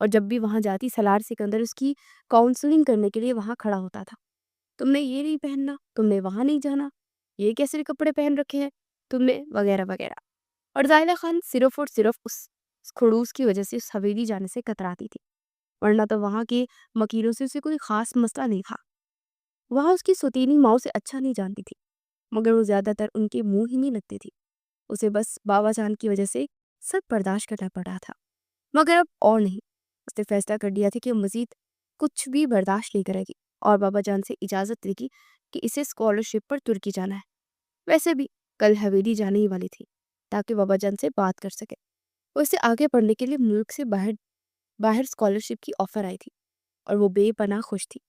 اور جب بھی وہاں جاتی سالار سکندر اس کی کاؤنسلنگ کرنے کے لیے وہاں کھڑا ہوتا تھا۔ تم نے یہ نہیں پہننا، تم نے وہاں نہیں جانا، یہ کیسے کپڑے پہن رکھے ہیں تم نے، وغیرہ وغیرہ۔ اور زائلہ خان صرف اور صرف اس خڑوس کی وجہ سے اس حویلی جانے سے کتراتی تھی، ورنہ تو وہاں کے مکیروں سے اسے کوئی خاص مسئلہ نہیں تھا۔ وہاں اس کی سوتیلی ماں سے اچھا نہیں جانتی تھی، مگر وہ زیادہ تر ان کے منہ ہی نہیں لگتے تھی۔ اسے بس بابا جان کی وجہ سے سب برداشت کرنا پڑا تھا، مگر اب اور نہیں۔ اس نے فیصلہ کر دیا تھا کہ وہ مزید کچھ بھی برداشت نہیں کرے گی، اور بابا جان سے اجازت لے گی کہ اسے اسکالرشپ پر ترکی جانا ہے۔ ویسے بھی کل حویلی جانے ہی والی تھی تاکہ بابا جان سے بات کر سکے۔ وہ اسے آگے پڑھنے کے لیے ملک سے باہر اسکالرشپ کی آفر آئی تھی اور وہ بے پناہ خوش تھی،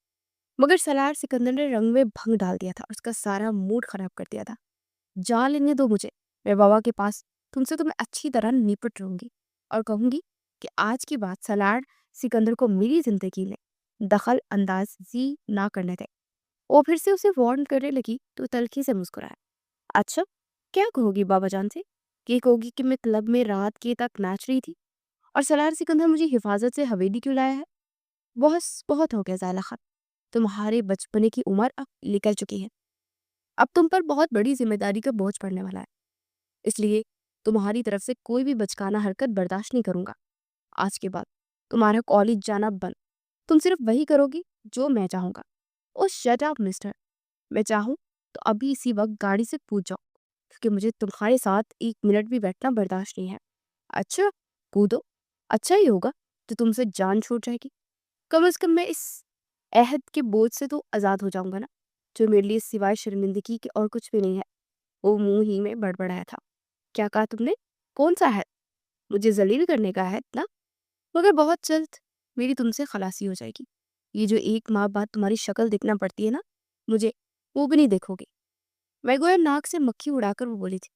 مگر سالار سکندر نے رنگ میں بھنگ ڈال دیا تھا اور اس کا سارا موڈ خراب کر دیا تھا۔ جان لینے دو مجھے، میں بابا کے پاس تم سے تو میں اچھی طرح نپٹ رہوں گی اور کہوں گی کہ آج کی بات سالار سکندر کو میری زندگی میں دخل اندازی نہ کرنے دے۔ وہ پھر سے اسے وارن کرنے لگی تو تلخی سے مسکرایا۔ اچھا کیا کہو گی بابا جان سے؟ کہ کہو گی کہ میں کلب میں رات کے تک ناچ رہی تھی اور سالار سکندر مجھے حفاظت سے حویلی کیوں لایا ہے؟ بہت ہو گیا زائلہ خان، تمہارے بچپنے کی عمر اب نکل چکی ہے، اب تم پر بہت بڑی ذمہ داری کا بوجھ پڑنے والا ہے، اس لیے تمہاری طرف سے کوئی بھی بچکانہ حرکت برداشت نہیں کروں گا۔ آج کے بعد تمہارا کالج جانا بند، تم صرف وہی کرو گی جو میں چاہوں گا۔ او شٹ اپ مسٹر، میں چاہوں تو ابھی اسی وقت گاڑی سے کود جاؤ، کیونکہ مجھے تمہارے ساتھ ایک منٹ بھی بیٹھنا برداشت نہیں ہے۔ اچھا کودو، اچھا ہی ہوگا تو تم سے جان چھوٹ جائے گی، کم از کم میں اس عہد کے بوجھ سے تو آزاد ہو جاؤں گا نا، جو میرے لیے سوائے شرمندگی کے اور کچھ بھی نہیں ہے۔ وہ منہ ہی میں بڑبڑایا تھا۔ کیا کہا تم نے؟ کون سا عہد؟ مجھے ذلیل کرنے کا عہد نا؟ مگر بہت جلد میری تم سے خلاصی ہو جائے گی۔ یہ جو ایک ماہ بعد تمہاری شکل دیکھنا پڑتی ہے نا مجھے، وہ بھی نہیں دیکھو گے۔ میں گویا ناک سے مکھی اڑا کر وہ بولی تھی۔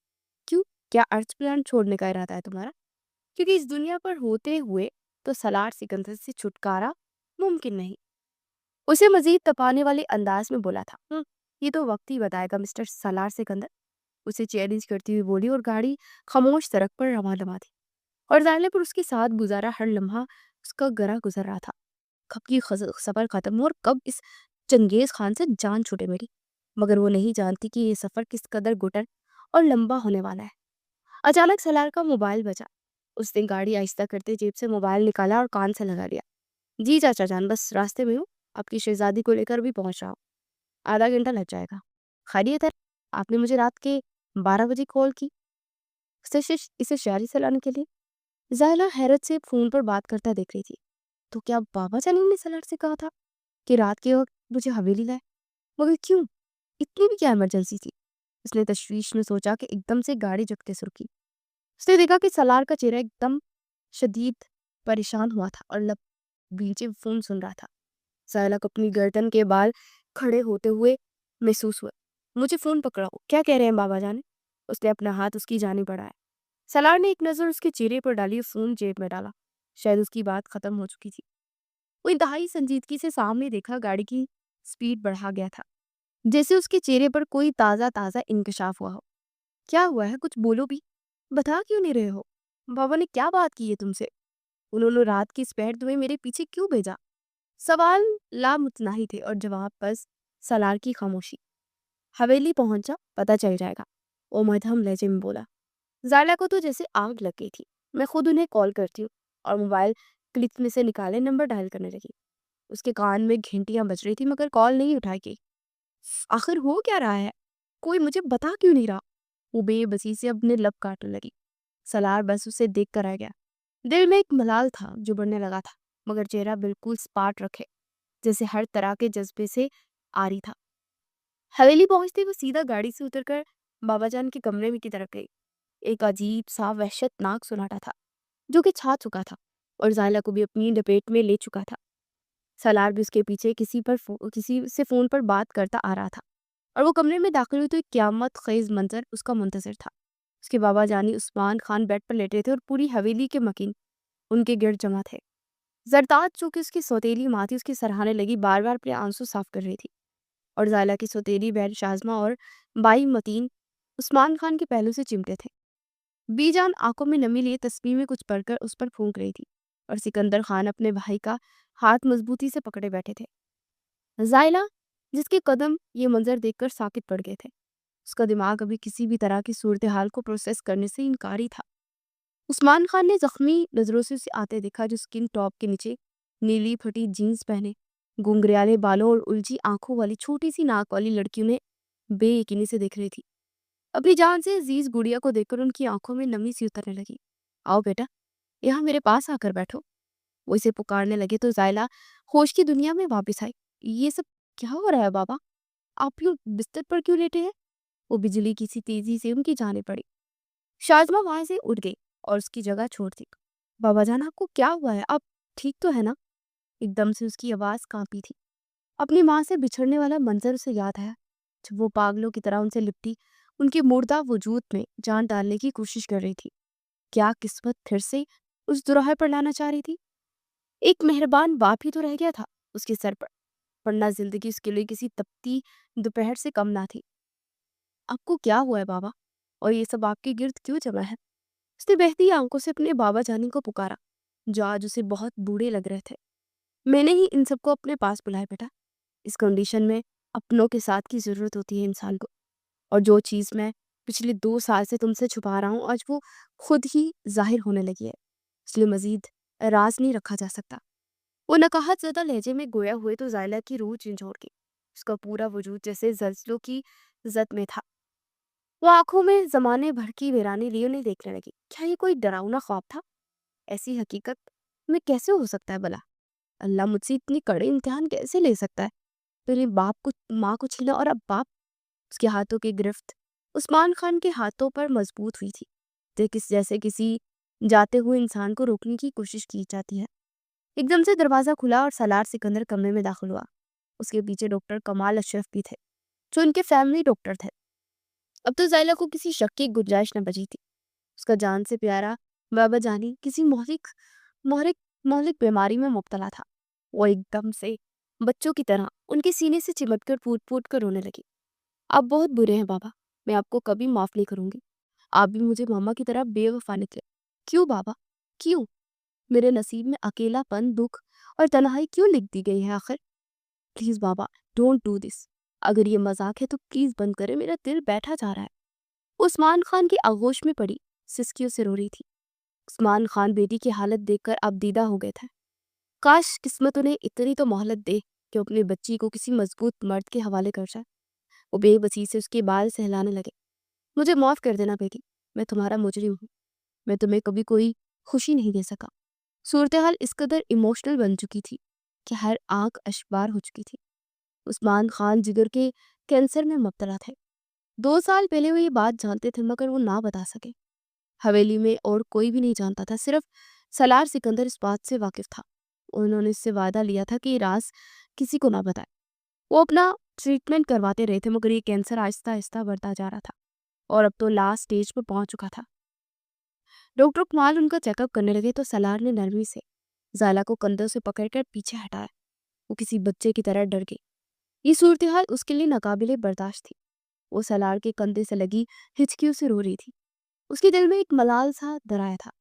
کیوں؟ کیا ارتھ پلان چھوڑنے کا ارادہ ہے تمہارا؟ کیونکہ اس دنیا پر ہوتے ہوئے تو سالار سکندر سے چھٹکارا ممکن نہیں۔ اسے مزید تپانے والے انداز میں بولا تھا۔ یہ تو وقت ہی بتائے گا مسٹر سالار سکندر، اسے چیلنج کرتی ہوئی بولی، اور گاڑی خاموش سڑک پر رواں دوا تھی اور زائلہ پر اس کے ساتھ گزارا ہر لمحہ اس کا گرا گزر رہا تھا۔ کب کی سفر ختم ہو اور کب اس چنگیز خان سے جان چھوٹے میری، مگر وہ نہیں جانتی کہ یہ سفر کس قدر گٹر اور لمبا ہونے والا ہے۔ اچانک سالار کا موبائل بجا۔ اس نے گاڑی آہستہ کرتے جیب سے موبائل نکالا اور کان سے لگا لیا۔ جی چاچا جان، بس راستے میں ہوں، آپ کی شہزادی کو لے کر بھی پہنچ رہا ہوں، آدھا گھنٹہ لگ جائے گا۔ خیریت ہے؟ آپ نے مجھے رات کے 12 بجے کال کی اسے شاعری سلانے کے لیے؟ زائلہ حیرت سے فون پر بات کرتا دیکھ رہی تھی۔ تو کیا بابا جان نے سالار سے کہا تھا کہ رات کے وقت مجھے حویلی لائے؟ مگر کیوں؟ اتنی بھی کیا ایمرجنسی تھی؟ اس نے تشویش میں سوچا کہ ایک دم سے گاڑی جھکتے سے رکی۔ اس نے دیکھا کہ سالار کا چہرہ ایک دم شدید پریشان ہوا تھا اور لب بیچے فون سن رہا تھا۔ زائلہ کو اپنی گردن کے بال کھڑے ہوتے ہوئے محسوس ہوئے۔ مجھے فون پکڑاؤ، کیا کہہ رہے ہیں بابا جان؟ اس نے اپنا ہاتھ اس کی جانب بڑھایا۔ سالار نے ایک نظر اس کے چہرے پر ڈالی اور فون جیب میں ڈالا۔ شاید اس کی بات ختم ہو چکی تھی۔ وہ انتہائی سنجیدگی سے سامنے دیکھا، گاڑی کی سپیڈ بڑھا گیا تھا، جیسے اس کے چہرے پر کوئی تازہ انکشاف ہوا ہو۔ کیا ہوا ہے؟ کچھ بولو بھی، بتا کیوں نہیں رہے ہو؟ بابا نے کیا بات کی ہے تم سے؟ انہوں نے رات کی سپیڈ تمہیں میرے پیچھے کیوں بھیجا؟ سوال لامتناہی تھے اور جواب بس سالار کی خاموشی۔ حویلی پہنچا، پتہ چل جائے گا، وہ مدھم لہجے میں بولا۔ زائلہ کو تو جیسے آگ لگ گئی تھی۔ میں خود انہیں کال کرتی ہوں، اور موبائل کلپ میں سے نکالے نمبر ڈائل کرنے لگی۔ اس کے کان میں گھنٹیاں بج رہی تھی مگر کال نہیں اٹھائی گئی۔ آخر ہو کیا رہا ہے؟ کوئی مجھے بتا کیوں نہیں رہا؟ وہ بے بسی سے اپنے لب کاٹنے لگی۔ سالار بس اسے دیکھ کر رہ گیا۔ دل میں ایک ملال تھا جو بڑھنے لگا تھا، مگر چہرہ بالکل سپاٹ رکھے جیسے ہر طرح کے جذبے سے آری تھا۔ حویلی پہنچتے وہ سیدھا گاڑی سے اتر کر بابا جان کے کمرے میں کی طرف گئی۔ ایک عجیب سا وحشت ناک سناٹا تھا جو کہ چھا چکا تھا اور زائلہ کو بھی اپنی لپیٹ میں لے چکا تھا۔ سالار بھی اس کے پیچھے کسی سے فون پر بات کرتا آ رہا تھا، اور وہ کمرے میں داخل ہوئی تو ایک قیامت خیز منظر اس کا منتظر تھا۔ اس کے بابا جانی عثمان خان بیڈ پر لیٹے تھے اور پوری حویلی کے مکین ان کے گرد جمع تھے۔ زرتاج جو کہ اس کی سوتیلی ماں تھی، اس کی سراہنے لگی بار بار اپنے آنسو صاف کر رہی تھی، اور زائلہ کی سوتیلی بہن شازمہ اور بائی متین عثمان خان کے پہلو سے چمٹے تھے۔ بی جان آنکھوں میں نمی لیے تسبیح میں کچھ پڑھ کر اس پر پھونک رہی تھی اور سکندر خان اپنے بھائی کا ہاتھ مضبوطی سے پکڑے بیٹھے تھے۔ زائلہ، جس کے قدم یہ منظر دیکھ کر ساکت پڑ گئے تھے، اس کا دماغ ابھی کسی بھی طرح کی صورتحال کو پروسیس کرنے سے انکاری تھا۔ عثمان خان نے زخمی نظروں سے اسے آتے دیکھا، جو سکن ٹاپ کے نیچے نیلی پھٹی جینز پہنے گنگریالے بالوں اور الجھی آنکھوں والی چھوٹی سی ناک والی لڑکی انہیں بے یقینی سے دیکھ رہی تھی۔ اپنی جان سے عزیز گڑیا کو دیکھ کر ان کی آنکھوں میں نمی سی اترنے لگی۔ آؤ بیٹا، یہاں میرے پاس آ کر بیٹھو، وہ اسے پکارنے لگے تو زائلہ ہوش کی دنیا میں واپس آئی۔ یہ سب کیا ہو رہا ہے بابا؟ آپ یوں بستر پر کیوں لیٹے ہیں؟ وہ بجلی کی سی تیزی سے ان کی جانب پڑی۔ شاذمہ وہاں سے اٹھ گئی اور اس کی جگہ چھوڑ دی۔ بابا جان، آپ کو کیا ہوا ہے؟ آپ ٹھیک تو ہے نا؟ ایک دم سے اس کی آواز کانپی تھی۔ اپنی ماں سے بچھڑنے والا منظر اسے یاد آیا، جب وہ پاگلوں کی طرح ان سے لپٹی ان کے مردہ وجود میں جان ڈالنے کی کوشش کر رہی تھی۔ کیا قسمت پھر سے اس دوراہے پر لانا چاہ رہی تھی؟ ایک مہربان باپ ہی تو رہ گیا تھا اس کے سر پر، ورنہ زندگی اس کے لیے کسی تپتی دوپہر سے کم نہ تھی۔ آپ کو کیا ہوا ہے بابا؟ اور یہ سب آپ کے گرد کیوں جمع ہے؟ اس نے بہتی آنکھوں سے اپنے بابا جانی کو پکارا، جو آج اسے بہت بوڑھے لگ رہے تھے۔ میں نے ہی ان سب کو اپنے پاس بلایا بیٹا۔ اس کنڈیشن میں اپنوں کے ساتھ کی ضرورت ہوتی ہے انسان کو، اور جو چیز میں پچھلے 2 سال سے تم سے چھپا رہا ہوں، آج وہ خود ہی ظاہر ہونے لگی ہے، اس لیے مزید راز نہیں رکھا جا سکتا۔ وہ نقاہت زدہ لہجے میں گویا ہوئے تو زائلہ کی روح جھنجھوڑ گئی۔ اس کا پورا وجود جیسے زلزلوں کی زد میں تھا۔ وہ آنکھوں میں زمانے بھر کی ویرانی لیے انہیں دیکھنے لگی۔ کیا یہ کوئی ڈراؤنا خواب تھا؟ ایسی حقیقت میں کیسے ہو سکتا ہے بلا؟ اللہ مجھ سے اتنی کڑے امتحان کیسے لے سکتا ہے؟ پہلے باپ کو ماں کو چھینا اور اب باپ۔ اس کے ہاتھوں کی گرفت عثمان خان کے ہاتھوں پر مضبوط ہوئی تھی، جیسے کسی جاتے ہوئے انسان کو روکنے کی کوشش کی جاتی ہے۔ ایک دم سے دروازہ کھلا اور سالار سکندر کمرے میں داخل ہوا۔ اس کے پیچھے ڈاکٹر کمال اشرف بھی تھے، جو ان کے فیملی ڈاکٹر تھے۔ اب تو زائلہ کو کسی شک کی گنجائش نہ بچی تھی۔ اس کا جان سے پیارا بابا جانی کسی مہلک بیماری میں مبتلا تھا۔ وہ ایک دم سے بچوں کی طرح ان کے سینے سے چمٹ کر پھوٹ پھوٹ کر رونے لگی۔ آپ بہت برے ہیں بابا، میں آپ کو کبھی معاف نہیں کروں گی۔ آپ بھی مجھے ماما کی طرح بے وفا نکلے۔ کیوں بابا؟ کیوں؟ میرے نصیب میں اکیلا پن، دکھ اور تنہائی کیوں لکھ دی گئی ہے آخر؟ پلیز بابا، ڈونٹ ڈو دس۔ اگر یہ مذاق ہے تو پلیز بند کرے، میرا دل بیٹھا جا رہا ہے۔ عثمان خان کی آغوش میں پڑی سسکیوں سے رو رہی تھی۔ عثمان خان بیٹی کی حالت دیکھ کر اب دیدہ ہو گئے تھے۔ کاش قسمت انہیں اتنی تو مہلت دے کہ اپنی بچی کو کسی مضبوط مرد کے حوالے کر جائے۔ وہ بے بسی سے اس کے بال سہلانے لگے۔ مجھے معاف کر دینا بیٹی، میں تمہارا مجرم ہوں، میں تمہیں کبھی کوئی خوشی نہیں دے سکا۔ صورتحال اس قدر ایموشنل بن چکی تھی کہ ہر آنکھ اشکبار ہو چکی تھی۔ عثمان خان جگر کے کینسر میں مبتلا تھے۔ 2 سال پہلے وہ یہ بات جانتے تھے، مگر وہ نہ بتا سکے۔ حویلی میں اور کوئی بھی نہیں جانتا تھا، صرف سالار سکندر اس بات سے واقف تھا۔ انہوں نے اس سے وعدہ لیا تھا کہ یہ راز کسی کو نہ بتائے۔ وہ اپنا ٹریٹمنٹ کرواتے رہے تھے، مگر یہ کینسر آہستہ آہستہ بڑھتا جا رہا تھا اور اب تو لاسٹ سٹیج پر پہنچ چکا تھا۔ ڈاکٹر کمال ان کا چیک اپ کرنے لگے تو سالار نے نرمی سے زائلہ کو کندھوں سے پکڑ کر پیچھے ہٹایا۔ وہ کسی بچے کی طرح ڈر گئی۔ یہ صورتحال اس کے لیے ناقابل برداشت تھی۔ وہ سالار کے کندھے سے لگی ہچکیوں سے رو رہی تھی۔ اس کے دل میں ایک ملال سا درایا تھا۔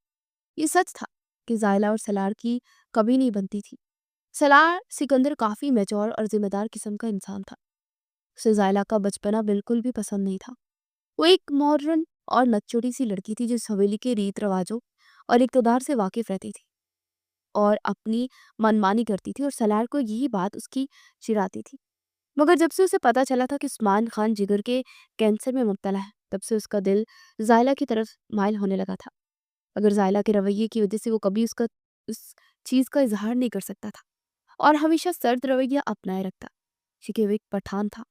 یہ سچ تھا کہ زائلہ اور سالار کی کبھی نہیں بنتی تھی۔ سالار سکندر کافی میچور اور ذمہ دار قسم کا انسان تھا۔ اسے زائلہ کا بچپنا بالکل بھی پسند نہیں تھا۔ وہ ایک ماڈرن اور نچوڑی سی لڑکی تھی جو اس حویلی کے ریت رواجوں اور اقتدار سے واقف رہتی تھی اور اپنی منمانی کرتی تھی، اور سالار کو یہی بات اس کی چڑھاتی تھی۔ مگر جب سے اسے پتا چلا تھا کہ عثمان خان جگر کے کینسر میں مبتلا ہے، تب سے اس کا دل زائلہ کی طرف مائل ہونے لگا تھا۔ اگر زائلہ کے رویے کی وجہ سے وہ کبھی اس چیز کا اظہار نہیں کر سکتا تھا اور ہمیشہ سرد رویہ اپنائے رکھتا، کیونکہ وہ ایک پٹھان تھا۔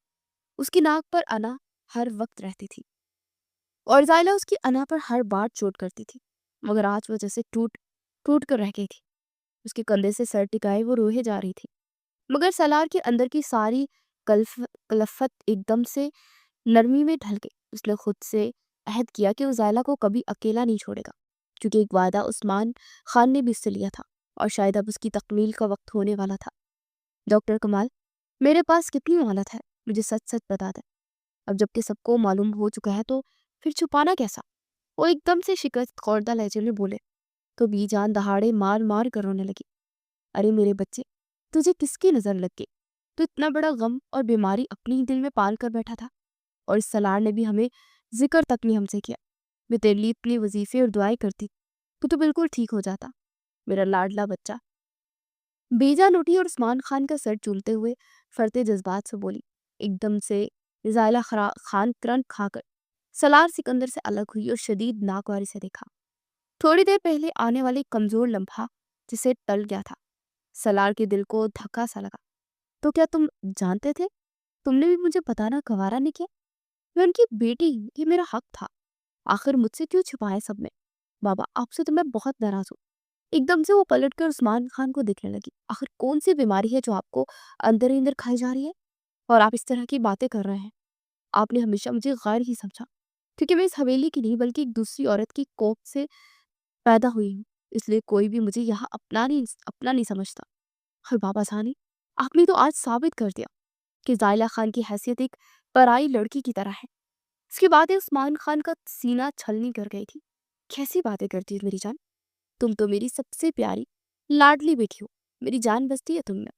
اس کی ناک پر انا ہر وقت رہتی تھی اور زائلہ اس کی انا پر ہر بار چوٹ کرتی تھی، مگر آج وہ جیسے ٹوٹ کر رہ گئی تھی۔ اس کے کندھے سے سر ٹکائے وہ روئے جا رہی تھی، مگر سالار کے اندر کی ساری کلفت ایک دم سے نرمی میں ڈھل گئی۔ اس نے خود سے عہد کیا کہ وہ زائلہ کو کبھی اکیلا نہیں چھوڑے گا، کیونکہ ایک وعدہ عثمان خان نے بھی اس سے لیا تھا اور شاید اب اس کی تکمیل کا وقت ہونے والا تھا۔ ڈاکٹر کمال، میرے پاس کتنی مہلت ہے؟ مجھے سچ بتا دیں۔ اب جب کہ سب کو معلوم ہو چکا ہے تو پھر چھپانا کیسا؟ وہ ایک دم سے شکست خوردہ لہجے میں بولے۔ تو بی جان دہاڑے مار مار کر رونے لگی۔ ارے میرے بچے، تجھے کس کی نظر لگ گئی؟ تو اتنا بڑا غم اور بیماری اپنی ہی دل میں پال کر بیٹھا تھا، اور اس سالار نے بھی ہمیں ذکر تک نہیں ہم سے کیا۔ میں تیرے لیے اتنی وظیفے اور دعائیں کرتی تو بالکل ٹھیک ہو جاتا، میرا لاڈلا بچہ۔ بی جان اٹھی اور عثمان خان کا سر چومتے ہوئے فرتے جذبات سے بولی۔ ایک دم سے زائلہ خان کرن کھا کر سالار سکندر سے الگ ہوئی اور شدید ناگواری سے دیکھا۔ تھوڑی دیر پہلے آنے والی کمزور لمحہ جسے ٹل گیا تھا، سالار کے دل کو دھکا سا لگا۔ تو کیا تم جانتے تھے؟ تم نے بھی مجھے بتانا گوارا نہیں کیا؟ میں ان کی بیٹی ہوں، یہ میرا حق تھا۔ آخر مجھ سے کیوں چھپائے سب نے؟ بابا، آپ سے تو میں بہت ناراض ہوں۔ ایک دم سے وہ پلٹ کر عثمان خان کو دیکھنے لگی۔ آخر کون سی بیماری ہے جو آپ کو اندر ہی اندر کھائی جا رہی ہے اور آپ اس طرح کی باتیں کر رہے ہیں؟ آپ نے ہمیشہ مجھے غیر ہی سمجھا، کیونکہ میں اس حویلی کی نہیں بلکہ ایک دوسری عورت کی کوکھ سے پیدا ہوئی ہوں، اس لیے کوئی بھی مجھے یہاں اپنا نہیں سمجھتا۔ اور بابا ثانی، آپ نے تو آج ثابت کر دیا کہ زائلہ خان کی حیثیت ایک پرائی لڑکی کی طرح ہے۔ اس کے بعد عثمان خان کا سینہ چھلنی کر گئی تھی۔ کیسی باتیں کرتی ہے میری جان؟ تم تو میری سب سے پیاری لاڈلی بیٹی ہو، میری جان بستی ہے تم میں۔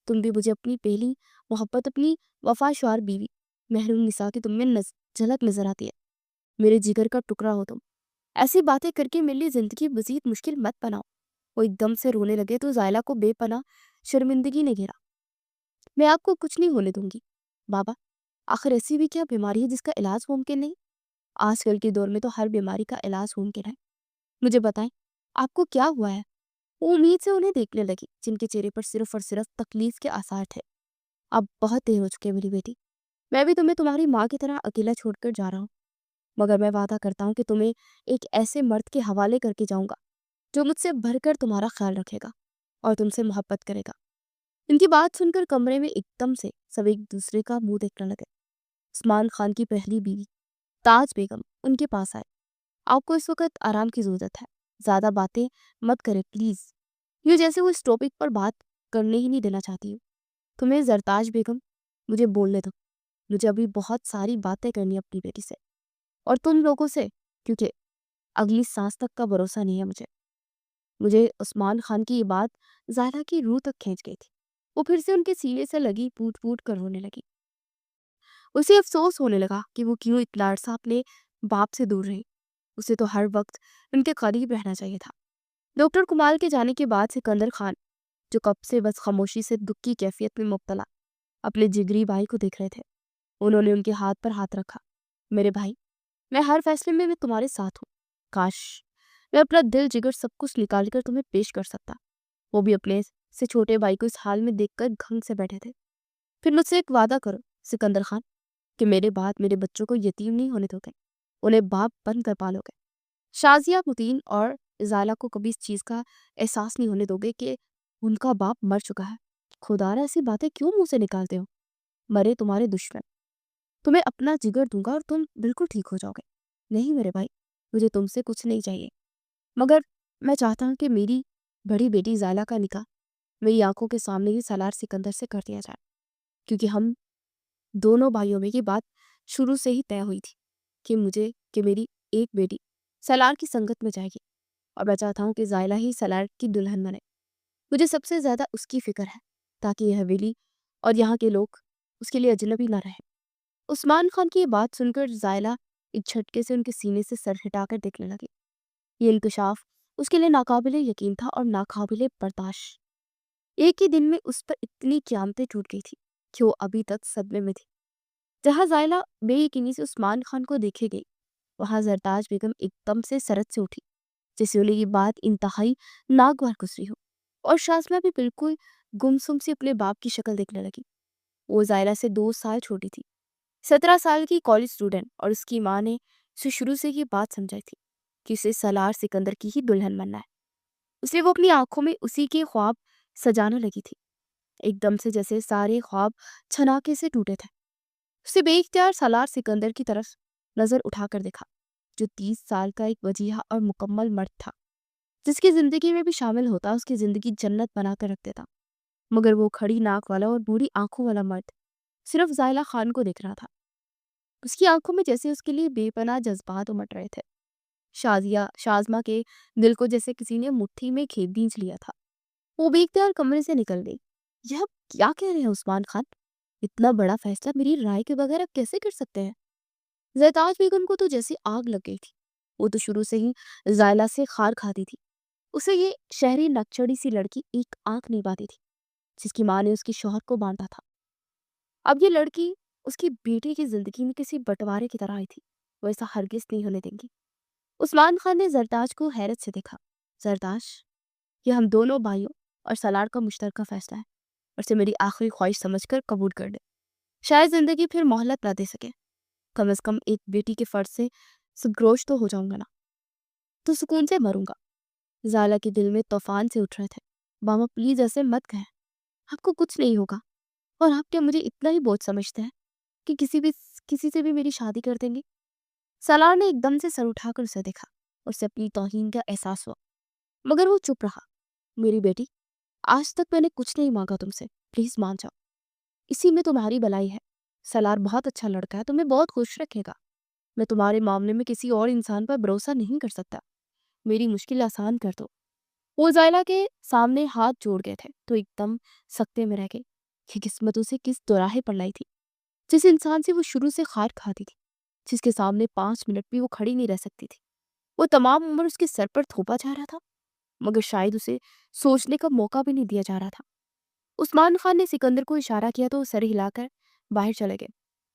تم بھی مجھے اپنی پہلی محبت، اپنی وفاشوار بیوی محروم نساء کی تم میں جھلک نظر آتی ہے۔ میرے جگر کا ٹکڑا ہو تم۔ ایسی باتیں کر کے میرے لیے زندگی مزید مشکل مت بناؤ۔ وہ ایک دم سے رونے لگے تو زائلہ کو بے پناہ شرمندگی نے گھیرا۔ میں آپ کو کچھ نہیں ہونے دوں گی بابا، آخر ایسی بھی کیا بیماری ہے جس کا علاج ممکن نہیں؟ آج کل کے دور میں تو ہر بیماری کا علاج ممکن ہے۔ مجھے بتائیں، آپ کو کیا ہوا ہے؟ وہ امید سے انہیں دیکھنے لگی جن کے چہرے پر صرف اور صرف تکلیف کے آثار تھے۔ اب بہت دیر ہو چکے میری بیٹی، میں بھی تمہیں تمہاری ماں کی طرح اکیلا چھوڑ کر جا رہا ہوں، مگر میں وعدہ کرتا ہوں کہ تمہیں ایک ایسے مرد کے حوالے کر کے جاؤں گا جو مجھ سے بھر کر تمہارا خیال رکھے گا اور تم سے محبت کرے گا۔ ان کی بات سن کر کمرے میں ایک دم سے سب ایک دوسرے کا منہ دیکھنے لگے۔ عثمان خان کی پہلی بیوی تاج بیگم ان کے پاس آئے۔ آپ کو اس وقت آرام کی ضرورت ہے، زیادہ باتیں مت کرے پلیز۔ یہ جیسے وہ اس ٹاپک پر بات کرنے ہی نہیں دینا چاہتی ہوں۔ تمہیں زرتاج بیگم، مجھے بولنے دو، مجھے ابھی بہت ساری باتیں کرنی اپنی بیٹی سے اور تم لوگوں سے، کیونکہ اگلی سانس تک کا بھروسہ نہیں ہے مجھے۔ عثمان خان کی یہ بات زائلہ کی روح تک کھینچ گئی تھی۔ وہ پھر سے ان کے سینے سے لگی پوٹ پوٹ کر رونے لگی۔ اسے افسوس ہونے لگا کہ وہ کیوں اتنا عرصہ اپنے باپ سے دور رہی۔ اسے تو ہر وقت ان کے قریب رہنا چاہیے تھا۔ ڈاکٹر کمال کے جانے کے بعد سکندر خان، جو کب سے بس خاموشی سے دکھ کی کیفیت میں مبتلا اپنے جگری بھائی کو دیکھ رہے تھے، انہوں نے ان کے ہاتھ پر ہاتھ رکھا۔ میرے بھائی، میں ہر فیصلے میں تمہارے ساتھ ہوں۔ کاش میں اپنا دل جگر سب کچھ نکال کر تمہیں پیش کر سکتا۔ وہ بھی اپنے سے چھوٹے بھائی کو اس حال میں دیکھ کر گھنگ سے بیٹھے تھے۔ پھر مجھ سے ایک وعدہ کرو سکندر خان کہ میرے بعد میرے بچوں کو یتیم نہیں ہونے دو گے، انہیں باپ بن کر پالو گے۔ شازیہ متین اور زائلہ کو کبھی اس چیز کا احساس نہیں ہونے دو گے کہ ان کا باپ مر چکا ہے۔ خدا را، ایسی باتیں کیوں منہ سے نکالتے ہو؟ مرے تمہارے دشمن، تمہیں اپنا جگر دوں گا اور تم بالکل ٹھیک ہو جاؤ گے۔ نہیں میرے بھائی، مجھے تم سے کچھ نہیں چاہیے، مگر میں چاہتا ہوں کہ میری بڑی بیٹی زائلہ کا نکاح میری آنکھوں کے سامنے ہی سالار سکندر سے کر دیا جائے، کیونکہ ہم دونوں بھائیوں میں یہ بات شروع سے ہی طے ہوئی تھی کہ میری ایک بیٹی سالار کی سنگت میں جائے گی، اور میں چاہتا ہوں کہ زائلہ ہی سالار کی دلہن بنے۔ مجھے سب سے زیادہ اس کی فکر ہے تاکہ یہ حویلی اور یہاں کے لوگ اس کے لیے اجنبی نہ رہیں۔ عثمان خان کی یہ بات سن کر زائلہ ایک جھٹکے سے ان کے سینے سے سر ہٹا کر دیکھنے لگی۔ یہ انکشاف اس کے لیے ناقابل یقین تھا اور ناقابل برداشت۔ ایک ہی دن میں اس پر اتنی قیامتیں ٹوٹ گئی تھی کہ وہ ابھی تک صدمے میں تھی۔ جہاں زائلہ بے یقینی سے عثمان خان کو دیکھے گئی، وہاں زرتاج بیگم ایک دم سے سرد سے اٹھی، جیسے انہیں یہ بات انتہائی ناگوار گزری ہو، اور شازمہ بھی بالکل گمسم سے اپنے باپ کی شکل دیکھنے لگی۔ وہ زائلہ سے 2 سال چھوٹی تھی، 17 سال کی کالج اسٹوڈنٹ، اور اس کی ماں نے اسے شروع سے یہ بات سمجھائی تھی کہ اسے سالار سکندر کی ہی دلہن بننا ہے، اس لیے وہ اپنی آنکھوں میں اسی کے خواب سجانے لگی تھی۔ ایک دم سے جیسے سارے خواب چھناکے سے ٹوٹے تھے، اسے بے اختیار سالار سکندر کی طرف نظر اٹھا کر دیکھا، جو 30 سال کا ایک وجیہہ اور مکمل مرد تھا، جس کی زندگی میں بھی شامل ہوتا اس کی زندگی جنت بنا کر رکھ دیتا۔ مگر وہ کھڑی ناک والا اور بوڑھی آنکھوں والا مرد صرف زائلہ خان کو دیکھ رہا تھا۔ اس کی آنکھوں میں جیسے اس کے لیے بے پناہ جذبات امٹ رہے تھے۔ شازمہ کے دل کو جیسے کسی نے مٹھی میں کھینچ لیا تھا۔ وہ بھیگتے اور کمرے سے نکل گئی۔ یہ آپ کیا کہہ رہے ہیں عثمان خان؟ اتنا بڑا فیصلہ میری رائے کے بغیر آپ کیسے کر سکتے ہیں؟ زرتاج بیگم کو تو جیسی آگ لگ گئی تھی۔ وہ تو شروع سے ہی زائلہ سے خار کھاتی تھی۔ اسے یہ شہری نکچڑی سی لڑکی ایک آنکھ نہیں پاتی تھی، جس کی ماں نے اس کے شوہر کو باندھا تھا۔ اب یہ لڑکی اس کی بیٹی کی زندگی میں کسی بٹوارے کی طرح آئی تھی۔ وہ ایسا ہرگز نہیں ہونے دیں گی۔ عثمان خان نے زرتاج کو حیرت سے دیکھا۔ زرتاج، یہ ہم دونوں بھائیوں اور سالار کا مشترکہ فیصلہ ہے، اور اسے میری آخری خواہش سمجھ کر قبول کر لے۔ شاید زندگی پھر مہلت نہ دے سکے، کم از کم ایک بیٹی کے فرض سے سرگوش تو ہو جاؤں گا نا، تو سکون سے مروں گا۔ زالہ کے دل میں طوفان سے اٹھ رہے تھے۔ ماما پلیز ایسے مت کہیں، آپ کو کچھ نہیں ہوگا، اور آپ کیا مجھے اتنا ہی بوجھ سمجھتے ہیں کہ کسی سے بھی میری شادی کر دیں گے؟ سالار نے ایک دم سے سر اٹھا کر اسے دیکھا۔ اسے اپنی توہین کا احساس ہوا، مگر وہ چپ رہا۔ میری بیٹی، آج تک میں نے کچھ نہیں مانگا تم سے، پلیز مان جاؤ، اسی میں تمہاری بلائی ہے۔ سالار بہت اچھا لڑکا ہے، تمہیں بہت خوش رکھے گا۔ میں تمہارے معاملے میں کسی اور انسان پر بھروسہ نہیں کر سکتا، میری مشکل آسان کر دو۔ وہ زائلہ کے سامنے ہاتھ جوڑ گئے تھے تو ایک دم سکتے میں رہ گئے کہ قسمت اسے کس دوراہے پر لائی تھی۔ جس انسان سے وہ شروع سے خار کھاتی تھی، جس کے سامنے 5 منٹ بھی وہ کھڑی نہیں رہ سکتی تھی، وہ تمام عمر اس کے سر پر تھوپا جا رہا تھا، مگر شاید اسے سوچنے کا موقع بھی نہیں دیا جا رہا تھا۔ عثمان خان نے سکندر کو اشارہ کیا تو وہ سر ہلا کر باہر چلے گئے۔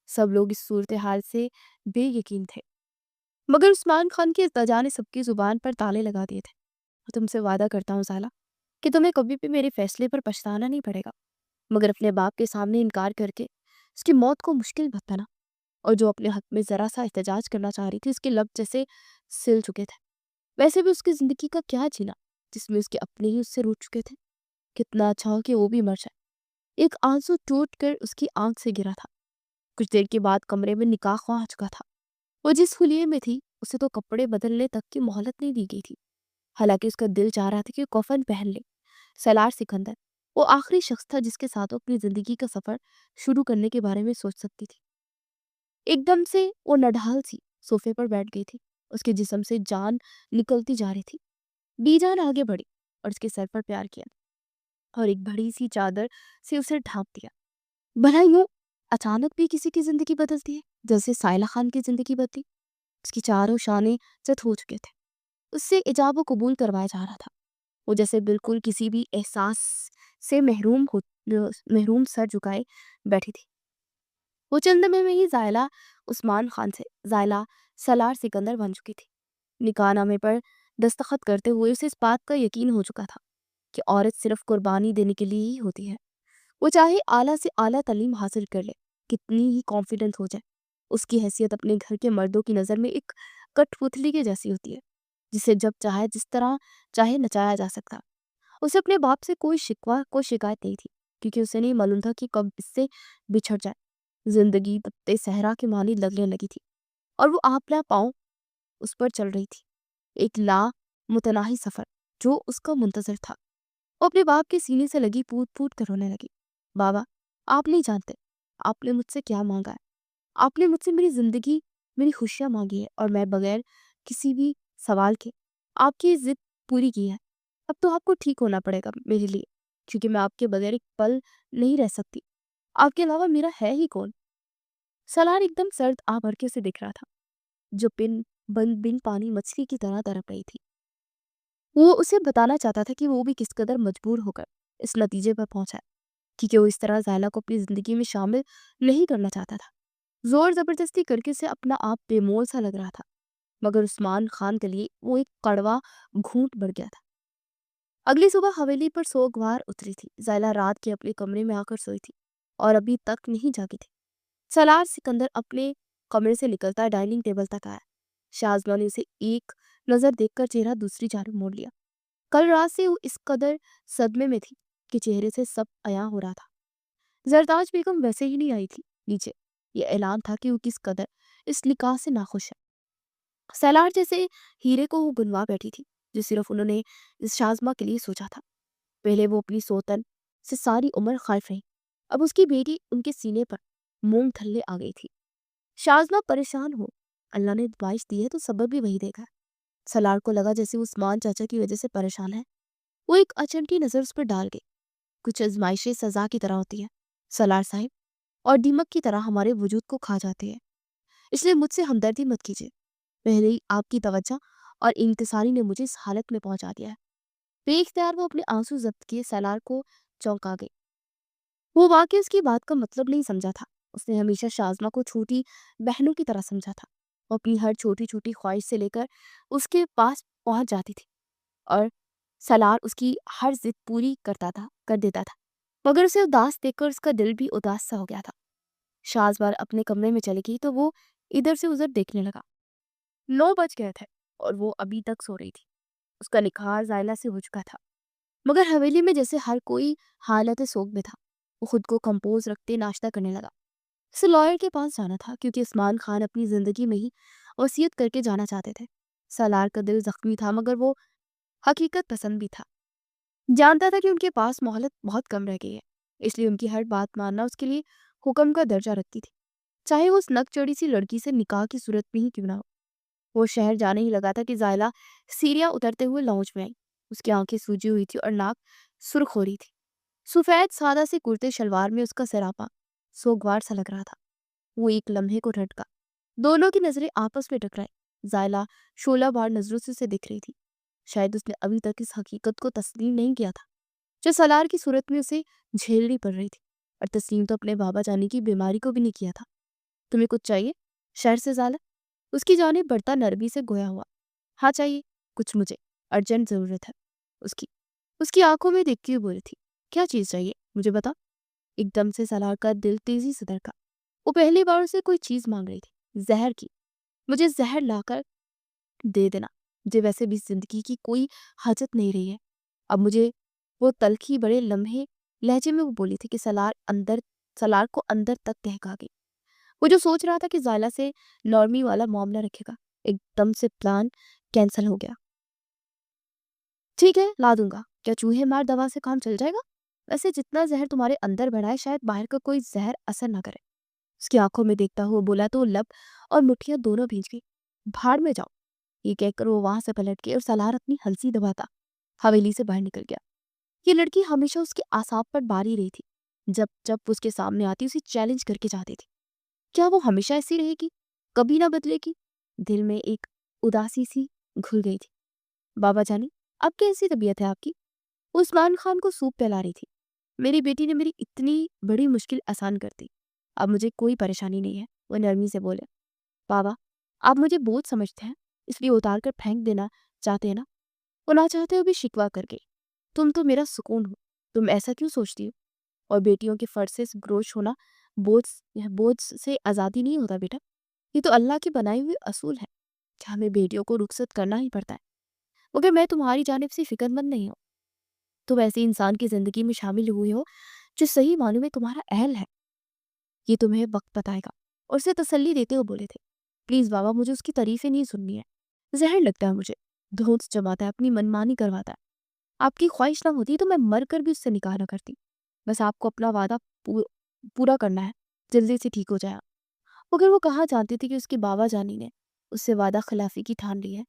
سب لوگ اس صورتحال سے بے یقین تھے، مگر عثمان خان کی التجا نے سب کی زبان پر تالے لگا دیے تھے۔ میں تم سے وعدہ کرتا ہوں زالہ کہ تمہیں کبھی بھی میرے فیصلے پر پچھتانا نہیں پڑے گا، مگر اپنے باپ کے سامنے انکار کر کے اس کی موت کو مشکل مت بنا۔ اور جو اپنے حق میں ذرا سا احتجاج کرنا چاہ رہی تھی، اس کے لب جیسے سل چکے تھے۔ ویسے بھی اس کی زندگی کا کیا جینا جس میں اس کے اپنے ہی اس سے روٹھ چکے تھے؟ کتنا اچھا ہو کہ وہ بھی مر جائے۔ ایک آنسو ٹوٹ کر اس کی آنکھ سے گرا تھا۔ کچھ دیر کے بعد کمرے میں نکاح خواہ آ چکا تھا۔ وہ جس خلیے میں تھی اسے تو کپڑے بدلنے تک کی مہلت نہیں دی گئی تھی، حالانکہ اس کا دل چاہ رہا تھا کہ وہ کفن پہن لے۔ سالار سکندر وہ آخری شخص تھا جس کے ساتھ وہ اپنی زندگی کا سفر شروع کرنے کے بارے میں سوچ سکتی تھی۔ ایک دم سے وہ نڈھال سی صوفے پر بیٹھ گئی تھی۔ اس کے جسم سے جان نکلتی جا رہی تھی۔ بی جان آگے بڑھی اور اس کے سر پر پیار کیا اور ایک بڑی سی چادر سے اسے ڈھانپ دیا۔ بھلا یوں اچانک بھی کسی کی زندگی بدلتی ہے، جیسے سائلہ خان کی زندگی بدلی۔ اس کی چاروں شانے چت ہو چکے تھے۔ اس سے ایجاب و قبول کروایا جا رہا تھا۔ وہ جیسے بالکل کسی بھی احساس سے محروم سر جھکائے بیٹھی تھی۔ وہ چند لمحے میں ہی زائلہ عثمان خان سے زائلہ سالار سکندر بن چکی تھی۔ نکاح نامے پر دستخط کرتے ہوئے اسے اس بات کا یقین ہو چکا تھا کہ عورت صرف قربانی دینے کے لیے ہی ہوتی ہے۔ وہ چاہے اعلیٰ سے اعلیٰ تعلیم حاصل کر لے، کتنی ہی کانفیڈنٹ ہو جائے، اس کی حیثیت اپنے گھر کے مردوں کی نظر میں ایک کٹ پتلی کے جیسی ہوتی ہے، جسے جب چاہے جس طرح چاہے نچایا جا سکتا۔ اسے اپنے باپ سے کوئی شکوہ کوئی شکایت نہیں تھی، کیونکہ اسے نہیں معلوم تھا کہ کب اس سے بچھڑ جائے۔ زندگی تپتے صحرا کے مانی لگنے لگی تھی اور وہ آپ پاؤں اس پر چل رہی تھی، ایک لا متناہی سفر جو اس کا منتظر تھا۔ وہ اپنے باپ کے سینے سے لگی پوت پوت کر رونے لگی۔ بابا، آپ نہیں جانتے آپ نے مجھ سے کیا مانگا ہے۔ آپ نے مجھ سے میری زندگی، میری خوشیاں مانگی ہے، اور میں بغیر کسی بھی سوال کے آپ کی ضد پوری کی ہے۔ اب تو آپ کو ٹھیک ہونا پڑے گا میرے لیے، کیونکہ میں آپ کے بغیر ایک پل نہیں رہ سکتی۔ آپ کے علاوہ میرا ہے ہی کون؟ سالار ایک دم سرد آب ہرکے سے دکھ رہا تھا، جو بن پانی مچھلی کی طرح تڑپ رہی تھی۔ وہ اسے بتانا چاہتا تھا کہ وہ بھی کس قدر مجبور ہو کر اس نتیجے پر پہنچا ہے، کیونکہ وہ اس طرح زائلہ کو اپنی زندگی میں شامل نہیں کرنا چاہتا تھا۔ زور زبردستی کر کے اسے اپنا آپ بے مول سا لگ رہا تھا، مگر عثمان خان کے لیے وہ ایک کڑوا گھونٹ بڑھ گیا تھا۔ اگلی صبح حویلی پر سوگوار اتری تھی۔ زائلہ رات کے اپنے کمرے میں آ کر سوئی تھی اور ابھی تک نہیں جاگی تھی۔ سالار سکندر اپنے کمرے سے نکلتا ڈائننگ ٹیبل تک آیا۔ شازمہ نے اسے ایک نظر دیکھ کر چہرہ دوسری جانب موڑ لیا۔ کل رات سے وہ اس قدر صدمے میں تھی کہ چہرے سے سب عیاں ہو رہا تھا۔ زرتاج بیگم ویسے ہی نہیں آئی تھی نیچے۔ یہ اعلان تھا کہ وہ کس قدر اس نکاح سے ناخوش ہے۔ سالار جیسے ہیرے کو وہ گنوا بیٹھی تھی جو صرف انہوں نے اس شازمہ کے لیے سوچا تھا۔ پہلے وہ اپنی سوتن سے ساری عمر خائف رہی، اب اس کی بیٹی ان کے سینے پر مونگ تھلے آ گئی تھی۔ شازمہ پریشان ہو، اللہ نے دمائش دی ہے تو سبب بھی وہی دے گا۔ سلار کو لگا جیسے وہ عثمان چاچا کی وجہ سے پریشان ہے۔ وہ ایک اچنکی نظر اس پر ڈال گئی۔ کچھ آزمائشیں سزا کی طرح ہوتی ہیں سلار صاحب، اور دیمک کی طرح ہمارے وجود کو کھا جاتے ہیں، اس لیے مجھ سے ہمدردی مت کیجیے۔ پہلے ہی آپ کی توجہ اور انکساری نے مجھے اس حالت میں پہنچا دیا ہے۔ بے اختیار وہ اپنے آنسو ضبط کیے سالار کو چونکا گئی۔ وہ واقعی اس کی بات کا مطلب نہیں سمجھا تھا۔ اس نے ہمیشہ شازمہ کو چھوٹی بہنوں کی طرح سمجھا تھا۔ وہ اپنی ہر چھوٹی چھوٹی خواہش سے لے کر اس کے پاس پہنچ جاتی تھی، اور سالار اس کی ہر ضد پوری کر دیتا تھا، مگر اسے اداس دیکھ کر اس کا دل بھی اداس سا ہو گیا تھا۔ شازبار اپنے کمرے میں چلی گئی تو وہ ادھر سے ادھر دیکھنے لگا۔ 9 بج گئے تھے اور وہ ابھی تک سو رہی تھی۔ اس کا نکھار زائلہ سے ہو چکا تھا، مگر حویلی میں جیسے ہر کوئی حالت سوگ میں تھا۔ وہ خود کو کمپوز رکھتے ناشتہ کرنے لگا۔ اسے لائر کے پاس جانا تھا کیونکہ عثمان خان اپنی زندگی میں ہی وصیت کر کے جانا چاہتے تھے۔ سالار کا دل زخمی تھا مگر وہ حقیقت پسند بھی تھا۔ جانتا تھا کہ ان کے پاس مہلت بہت کم رہ گئی ہے، اس لیے ان کی ہر بات ماننا اس کے لیے حکم کا درجہ رکھتی تھی، چاہے وہ اس نک چڑی سی لڑکی سے نکاح کی صورت میں ہی کیوں نہ ہو۔ وہ شہر جانے ہی لگا تھا کہ زائلہ سیڑھیاں اترتے ہوئے لاؤنج میں آئی۔ اس کی آنکھیں سوجی ہوئی تھی اور ناک سرخ ہو رہی تھی۔ سفید سادہ سے کرتے شلوار میں اس کا سراپا سوگوار سا لگ رہا تھا۔ وہ ایک لمحے کو ٹھٹکا۔ دونوں کی نظریں آپس میں ٹکرائیں۔ زائلہ شعلہ بار نظروں سے اسے دیکھ رہی تھی۔ شاید اس نے ابھی تک اس حقیقت کو تسلیم نہیں کیا تھا جو سالار کی صورت میں اسے جھیلنی پڑ رہی تھی، اور تسلیم تو اپنے بابا جانی کی بیماری کو بھی نہیں کیا تھا۔ تمہیں کچھ چاہیے؟ شہر سے زائلہ اس کی جانب بڑھتا نرمی سے گویا ہوا۔ ہاں چاہیے کچھ، مجھے ارجنٹ ضرورت ہے۔ اس کی آنکھوں میں دیکھتی ہوئی بولی تھی۔ کیا چیز چاہیے مجھے بتا۔ ایک دم سے سالار کا دل تیزی سے دھڑکا۔ وہ پہلی بار اسے کوئی چیز مانگ رہی تھی، زہر کی۔ مجھے زہر لا کر دے دینا، مجھے ویسے بھی زندگی کی کوئی حاجت نہیں رہی ہے اب مجھے۔ وہ تلخی بڑے لمحے لہجے میں وہ بولی تھی کہ سالار کو اندر تک دہکا گئی۔ وہ جو سوچ رہا تھا کہ زائلہ سے نارمی والا معاملہ رکھے گا، ایک دم سے پلان کینسل ہو گیا۔ ٹھیک ہے لا دوں گا، کیا چوہے مار دوا سے کام چل جائے گا؟ ویسے جتنا زہر تمہارے اندر بڑھا ہے شاید باہر کا کوئی زہر اثر نہ کرے۔ اس کی آنکھوں میں دیکھتا ہوا بولا تو لب اور مٹھیاں دونوں بھیج گئی۔ بھاڑ میں جاؤ، یہ کہہ کر وہ وہاں سے پلٹ گئی اور سالار اپنی ہلسی دباتا حویلی سے باہر نکل گیا۔ یہ لڑکی ہمیشہ اس کے اعصاب پر باری رہی تھی۔ جب جب اس کے سامنے آتی اسے چیلنج کر کے جاتی تھی۔ کیا وہ ہمیشہ ایسی رہے گی، کبھی نہ بدلے گی؟ دل میں ایک اداسی سی گھل گئی تھی۔ بابا جانی اب کیسی طبیعت ہے آپ کی؟ وہ عثمان خان کو سوپ پلا رہی تھی۔ میری بیٹی نے میری اتنی بڑی مشکل آسان کر دی، اب مجھے کوئی پریشانی نہیں ہے، وہ نرمی سے بولے۔ بابا آپ مجھے بوجھ سمجھتے ہیں اس لیے اتار کر پھینک دینا چاہتے ہیں نا؟ وہ نہ چاہتے ہوئے بھی شکوہ کر گئی۔ تم تو میرا سکون ہو، تم ایسا کیوں سوچتی ہو؟ اور بیٹیوں کے فرض سے گروش ہونا بوجھ سے آزادی نہیں ہوتا بیٹا، یہ تو اللہ کی بنائی ہوئی اصول ہے کہ ہمیں بیٹیوں کو رخصت کرنا ہی پڑتا ہے۔ مگر میں تمہاری جانب سے فکر مند نہیں ہوں، تم ایسے انسان کی زندگی میں شامل ہوئے ہو جو صحیح معنوں میں تمہارا اہل ہے، یہ تمہیں وقت بتائے گا۔ اور اسے تسلی دیتے ہوئے بولے تھے، پلیز بابا مجھے اس کی تعریفیں نہیں سننی ہے، زہر لگتا ہے مجھے، دھونس جماتا ہے، اپنی منمانی کرواتا ہے۔ آپ کی خواہش نہ ہوتی تو میں مر کر بھی اس سے نکاح نہ کرتی، بس آپ کو اپنا وعدہ پورا کرنا ہے، جلدی سے ٹھیک ہو جائے۔ مگر وہ کہاں جانتی تھی کہ اس کے بابا جانی نے اس سے وعدہ خلافی کی ٹھان لی ہے۔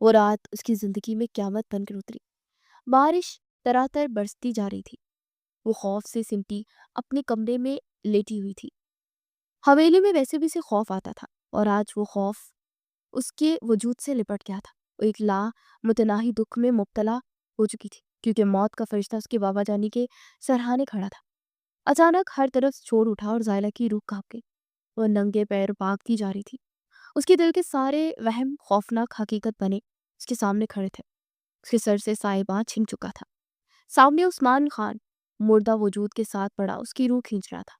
وہ رات اس کی زندگی میں قیامت بن کر اتری۔ بارش تراتر برستی جا رہی تھی۔ وہ خوف سے سمٹی اپنے کمرے میں لیٹی ہوئی تھی۔ حویلی میں ویسے بھی اسے خوف آتا تھا، اور آج وہ خوف اس کے وجود سے لپٹ گیا تھا۔ وہ ایک متناہی دکھ میں مبتلا ہو چکی تھی کیونکہ موت کا فرشتہ اس کے بابا جانی کے سرہانے کھڑا تھا۔ اچانک ہر طرف شور اٹھا اور زائلہ کی روح کانپ گئی۔ وہ ننگے پیر بھاگتی جا رہی تھی۔ اس کے دل کے سارے وہم خوفناک حقیقت بنے اس کے سامنے کھڑے تھے۔ اس کے سر سے سائبان چھن چکا تھا۔ سامنے عثمان خان مردہ وجود کے ساتھ پڑا اس کی روح کھینچ رہا تھا۔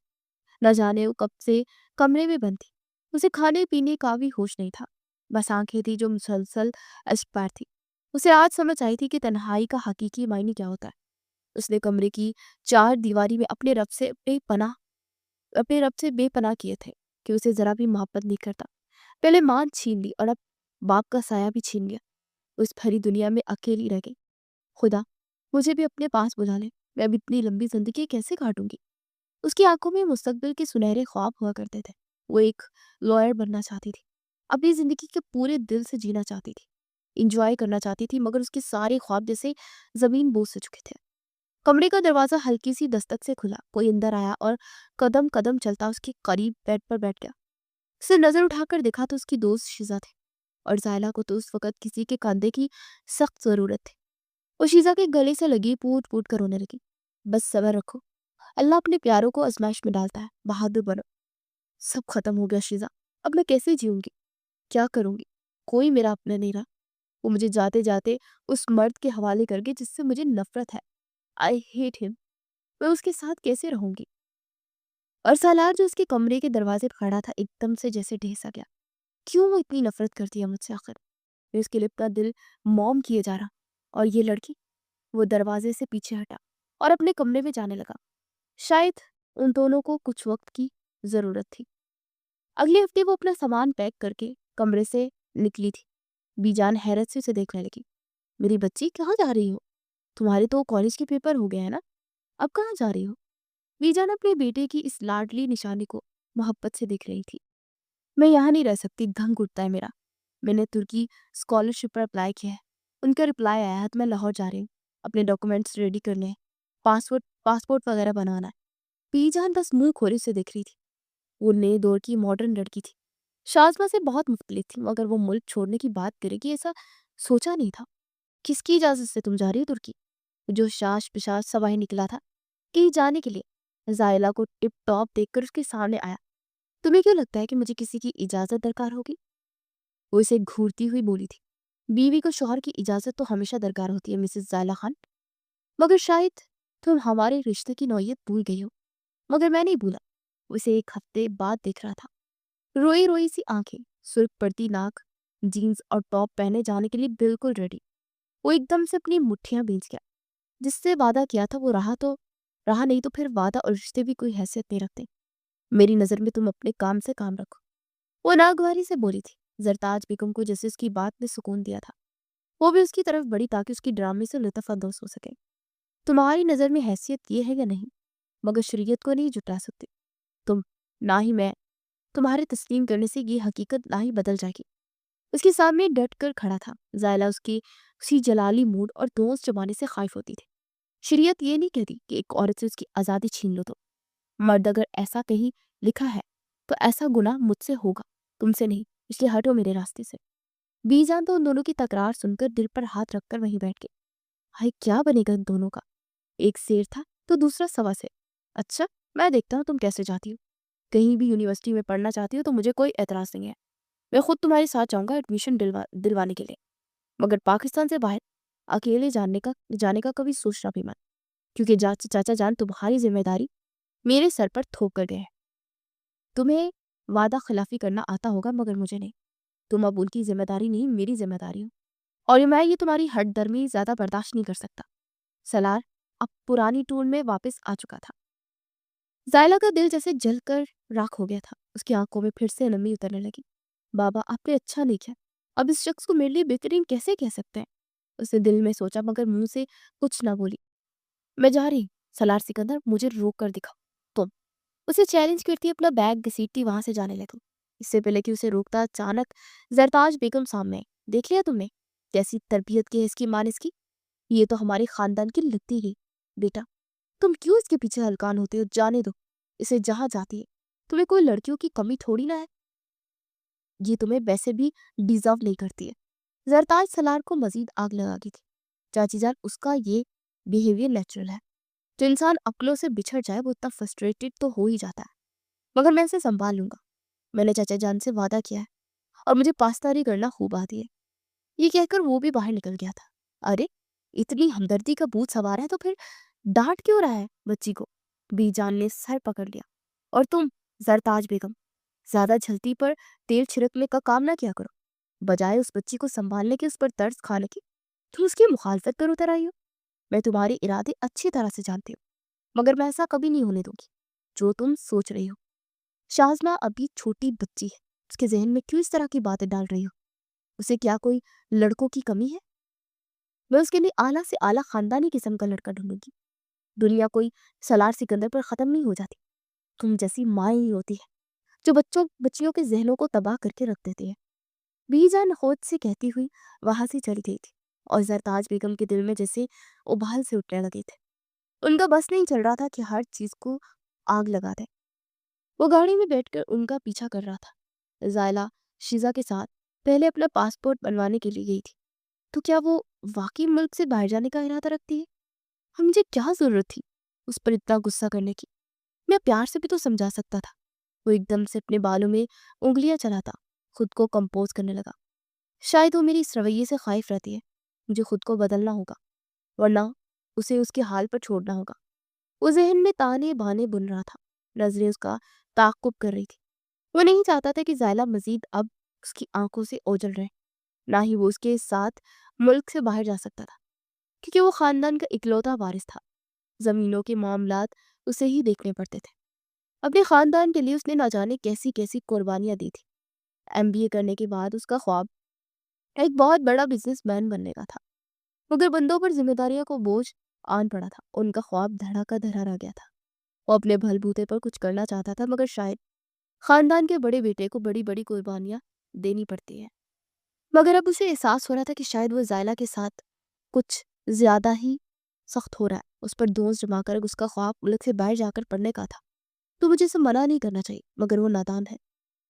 نہ جانے وہ کب سے کمرے میں بند تھی۔ اسے کھانے پینے کا بھی ہوش نہیں تھا، بس آنکھیں تھی جو مسلسل اشک بار تھی۔ اسے آج سمجھ آئی تھی کہ تنہائی کا حقیقی معنی کیا ہوتا ہے۔ اس نے کمرے کی چار دیواری میں اپنے رب سے بے پناہ کیے تھے کہ اسے ذرا بھی محبت نہیں کرتا۔ پہلے ماں چھین لی اور اب باپ کا سایہ بھی چھین لیا۔ اس بھری دنیا میں اکیلی رہ گئی۔ خدا مجھے بھی اپنے پاس بلا لے، میں اب اتنی لمبی زندگی کیسے کاٹوں گی؟ اس کی آنکھوں میں مستقبل کے سنہرے خواب ہوا کرتے تھے۔ وہ ایک لائر بننا چاہتی تھی، اپنی زندگی کے پورے دل سے جینا چاہتی تھی۔ انجوائے کرنا چاہتی تھی، مگر اس کے سارے خواب جیسے زمین بوجھ سے چکے تھے۔ کمرے کا دروازہ ہلکی سی دستک سے کھلا، کوئی اندر آیا اور قدم قدم چلتا اس کے قریب بیڈ پر بیٹھ گیا۔ اسے نظر اٹھا کر دیکھا تو اس کی دوست شیزا تھی، اور زائلہ کو تو اس وقت کسی کے کاندھے کی سخت ضرورت تھی۔ وہ شیزا کے گلے سے لگی پوٹ پوٹ کر رونے لگی۔ بس صبر رکھو، اللہ اپنے پیاروں کو آزمائش میں ڈالتا ہے، بہادر بنو۔ سب ختم ہو گیا شیزا، اب میں کیسے جیوں گی، کیا کروں گی؟ کوئی میرا اپنا نہیں رہا۔ وہ مجھے جاتے جاتے اس مرد کے حوالے کر کے جس سے مجھے نفرت ہے، آئی ہیٹ ہم، میں اس کے ساتھ کیسے رہوں گی؟ اور سالار جو اس کے کمرے کے دروازے پر کھڑا تھا ایک دم سے جیسے ڈھیسا گیا۔ کیوں وہ اتنی نفرت کرتی ہے مجھ سے آخر؟ میں اس کے لب کا دل موم کیے جا رہا، اور یہ لڑکی؟ وہ دروازے سے پیچھے ہٹا اور اپنے کمرے میں جانے لگا۔ شاید ان دونوں کو کچھ وقت کی ضرورت تھی۔ اگلے ہفتے وہ اپنا سامان پیک کر کے کمرے سے نکلی تھی۔ بی جان حیرت سے اسے دیکھنے لگی۔ میری بچی کہاں جا رہی ہو؟ تمہارے تو کالج کے پیپر ہو گئے ہیں نا، اب کہاں جا رہی ہو؟ بی جان اپنے بیٹے کی اس لاڈلی نشانی کو محبت سے دیکھ رہی تھی۔ میں یہاں نہیں رہ سکتی، دھنگ اٹھتا ہے میرا۔ میں نے ترکی اسکالرشپ پر اپلائی کیا ہے، ان کا رپلائی آیا ہے تو میں لاہور جا رہی ہوں، اپنے ڈاکومنٹس ریڈی کرنے ہیں، پاسپورٹ وغیرہ بنانا ہے۔ بی جان بس منہ کھوری سے دیکھ رہی تھی۔ وہ نئے دور کی ماڈرن لڑکی تھی، شازمہ سے بہت مختلف تھی، مگر وہ ملک چھوڑنے کی بات کرے گی ایسا سوچا نہیں تھا۔ کس کی اجازت سے تم جا رہی ہو ترکی؟ جو شاش پشاش سواہی نکلا تھا کہیں جانے کے لیے، زائلہ کو ٹپ ٹاپ دیکھ کر اس کے سامنے آیا۔ تمہیں کیوں لگتا ہے کہ مجھے کسی کی اجازت درکار ہوگی؟ وہ اسے گھورتی ہوئی بولی تھی۔ بیوی کو شوہر کی اجازت تو ہمیشہ درکار ہوتی ہے مسز زائلہ خان، مگر شاید تم ہمارے رشتے کی نوعیت بھول گئی ہو۔ مگر میں نہیں بھولا۔ وہ اسے ایک ہفتے بعد دیکھ رہا تھا، روئی روئی سی آنکھیں، سرخ پڑتی ناک، جینز اور ٹاپ پہنے جانے کے لیے بالکل ریڈی۔ وہ ایک دم سے اپنی مٹھیاں بھیج گیا۔ جس سے وعدہ کیا تھا وہ رہا نہیں تو پھر وعدہ اور رشتے بھی کوئی حیثیت نہیں رکھتے۔ میری نظر میں تم اپنے کام سے کام رکھو، وہ ناگواری سے بولی تھی۔ زرتاج بیگم کو جیسے اس کی بات نے سکون دیا تھا، وہ بھی اس کی طرف بڑھی تاکہ اس کی ڈرامے سے لطف اندوز ہو سکے۔ تمہاری نظر میں حیثیت یہ ہے یا نہیں، مگر شریعت کو نہیں جھٹلا سکتے تم، نہ ہی میں۔ تمہارے تسلیم کرنے سے یہ حقیقت نہ ہی بدل جائے گی۔ اس کے سامنے ڈٹ کر کھڑا تھا۔ زائلہ اس کی اسی جلالی موڈ اور دوست جمانے سے خائف ہوتی تھی۔ شریعت یہ نہیں کہتی کہ ایک عورت سے اس کی آزادی چھین لو تو، مرد اگر ایسا کہیں لکھا ہے تو ایسا گناہ مجھ سے ہوگا، تم سے نہیں، اس لیے ہٹو میرے راستے سے۔ بی جان تو ان دونوں کی تکرار سن کر دل پر ہاتھ رکھ کر وہیں بیٹھ گئے۔ ہائے کیا بنے گا ان دونوں کا، ایک سیر تھا تو دوسرا سوا سیر۔ اچھا میں دیکھتا ہوں تم کیسے جاتی ہو، کہیں بھی یونیورسٹی میں پڑھنا چاہتی ہو تو مجھے کوئی اعتراض نہیں ہے، میں خود تمہارے ساتھ جاؤں گا ایڈمیشن دلوانے کے لیے، مگر پاکستان سے باہر اکیلے جانے کا کبھی سوچنا بھی مت، کیونکہ چاچا جان تمہاری ذمہ داری میرے سر پر تھوپ کر گئے ہیں۔ تمہیں وعدہ خلافی کرنا آتا ہوگا مگر مجھے نہیں، تم اب ان کی ذمہ داری نہیں میری ذمہ داری ہو، اور میں یہ تمہاری ہٹ درمی زیادہ برداشت نہیں کر سکتا۔ سالار اب پرانی ٹون میں واپس آ چکا تھا۔ زائلہ کا دل جیسے جل کر راکھ ہو گیا تھا، اس کی آنکھوں میں پھر سے نمی اترنے لگی۔ بابا آپ نے اچھا نہیں کیا، اب اس شخص کو میرے لیے بہترین کیسے کہہ سکتے ہیں؟ اس نے دل میں سوچا مگر منہ سے کچھ نہ بولی۔ میں جا رہی، سالار سکندر مجھے روک کر دکھاؤ تم، اسے چیلنج کرتی اپنا بیگ گھسیٹتی وہاں سے جانے لگی۔ اس سے پہلے کہ اسے روکتا اچانک زرتاج بیگم سامنے آئی۔ دیکھ لیا تم نے کیسی تربیت کی ہے اس کی ماں نے اس کی، یہ تو ہمارے خاندان کی لگتی ہی۔ بیٹا تم کیوں اس کے پیچھے ہلکان ہوتے ہو، جانے دو اسے جہاں جاتی ہے، تمہیں کوئی لڑکیوں کی کمی تھوڑی نہ ہے، یہ تمہیں ویسے بھی ڈیزرو نہیں کرتی ہے۔ زرتاج سالار کو مزید آگ لگا گئی تھی۔ چاچی جان اس کا یہ بیہیویئر نیچرل ہے، جو انسان عقلوں سے بچھڑ جائے وہ اتنا فرسٹریٹڈ تو ہو ہی جاتا ہے، مگر میں اسے سنبھال لوں گا، میں نے چاچا جان سے وعدہ کیا ہے، اور مجھے پاسداری کرنا خوب آتی ہے۔ یہ کہہ کر وہ بھی باہر نکل گیا تھا۔ ارے اتنی ہمدردی کا بھوت سوار ہے تو پھر ڈانٹ کیوں رہا ہے بچی کو؟ بی جان نے سر پکڑ لیا۔ اور تم زرتاج بیگم، زیادہ جھلتی پر تیل چھڑکنے کا کام نہ کیا کرو، بجائے اس بچی کو سنبھالنے کے اس پر ترس کھانے کی تم اس کی مخالفت پر اتر آئی ہو۔ میں تمہارے ارادے اچھی طرح سے جانتی ہوں، مگر میں ایسا کبھی نہیں ہونے دوں گی جو تم سوچ رہی ہو۔ شازمہ ابھی چھوٹی بچی ہے، اس کے ذہن میں کیوں اس طرح کی باتیں ڈال رہی ہو؟ اسے کیا کوئی لڑکوں کی کمی ہے؟ میں اس کے لیے اعلیٰ سے اعلیٰ خاندانی قسم کا لڑکا ڈھونڈوں گی۔ دنیا کوئی سالار سکندر پر ختم نہیں ہو جاتی، تم جیسی ماں ہی ہوتی ہے جو بچیوں کے ذہنوں کو تباہ کر کے رکھ دیتی ہے۔ بیجان ہوت سے کہتی ہوئی وہاں سے چلی گئی تھی اور زرتاج بیگم کے دل میں جیسے ابال سے اٹھنے لگے تھے۔ ان کا بس نہیں چل رہا تھا کہ ہر چیز کو آگ لگا دے۔ وہ گاڑی میں بیٹھ کر ان کا پیچھا کر رہا تھا۔ زائلہ شیزا کے ساتھ پہلے اپنا پاسپورٹ بنوانے کے لیے گئی تھی، تو کیا وہ واقعی ملک سے باہر جانے کا ارادہ رکھتی ہے؟ اور مجھے کیا ضرورت تھی اس پر اتنا غصہ کرنے کی؟ میں پیار سے بھی تو سمجھا سکتا تھا۔ وہ ایک دم سے اپنے بالوں میں انگلیاں چلاتا خود کو کمپوز کرنے لگا۔ شاید وہ میری اس رویے سے خائف رہتی ہے۔ مجھے خود کو بدلنا ہوگا، ورنہ اسے اس کے حال پر چھوڑنا ہوگا۔ وہ ذہن میں تانے بانے بن رہا تھا، نظریں اس کا تعاقب کر رہی تھی۔ وہ نہیں چاہتا تھا کہ زائلہ مزید اب اس کی آنکھوں سے اوجھل رہے، نہ ہی وہ اس کے ساتھ ملک سے باہر جا سکتا تھا، کیونکہ وہ خاندان کا اکلوتا وارث تھا۔ زمینوں کے معاملات اسے ہی دیکھنے پڑتے تھے۔ اپنے خاندان کے لیے اس نے نہ جانے کیسی کیسی قربانیاں دی تھی۔ MBA کرنے کے بعد اس کا خواب ایک بہت بڑا بزنس مین بننے کا تھا، مگر بندوں پر ذمہ داریوں کو بوجھ آن پڑا تھا۔ ان کا خواب دھڑا کا دھڑا رہ گیا تھا۔ وہ اپنے بھل بوتے پر کچھ کرنا چاہتا تھا، مگر شاید خاندان کے بڑے بیٹے کو بڑی بڑی قربانیاں دینی پڑتی ہیں۔ مگر اب اسے احساس ہو رہا تھا کہ شاید وہ زائلہ کے ساتھ کچھ زیادہ ہی سخت ہو رہا ہے۔ اس پر دوست جما کر اس کا خواب ملک سے باہر جا کر پڑھنے کا تھا، تو مجھے اسے منع نہیں کرنا چاہیے، مگر وہ نادان ہے،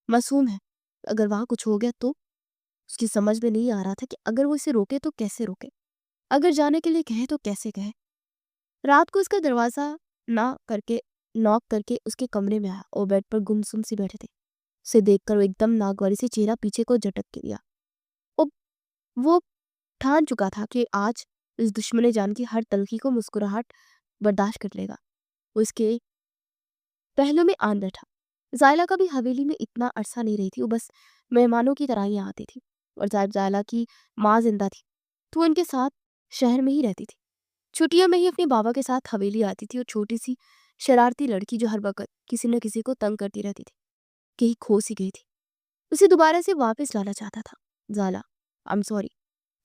معصوم ہے۔ اگر وہاں کچھ ہو گیا تو اس کی سمجھ میں نہیں آ رہا تھا کہ اگر وہ اسے روکے تو کیسے روکے، اگر جانے کے لیے کہے تو کیسے کہے۔ رات کو اس کا دروازہ ناک کر کے اس کے کمرے میں آیا اور بیڈ پر گمسم سی بیٹھے تھے۔ اسے دیکھ کر وہ ایک دم ناگواری سے چہرہ پیچھے کو جھٹک کے دیا۔ وہ ٹھان چکا تھا کہ آج اس دشمن جان کی ہر تلخی کو مسکراہٹ برداشت کر لے گا۔ وہ اس کے پہلو میں آن بیٹھا۔ زائلہ کا بھی حویلی میں اتنا عرصہ نہیں رہی تھی، وہ بس مہمانوں کی طرح ہی آتی تھی، اور زائلہ کی ماں زندہ تھی تو وہ ان کے ساتھ شہر میں ہی رہتی تھی۔ چھٹیوں میں ہی اپنے بابا کے ساتھ حویلی آتی تھی، اور چھوٹی سی شرارتی لڑکی جو ہر وقت کسی نہ کسی کو تنگ کرتی رہتی تھی کہیں کھو سی گئی تھی، اسے دوبارہ سے واپس لانا چاہتا تھا۔ زائلہ I'm sorry،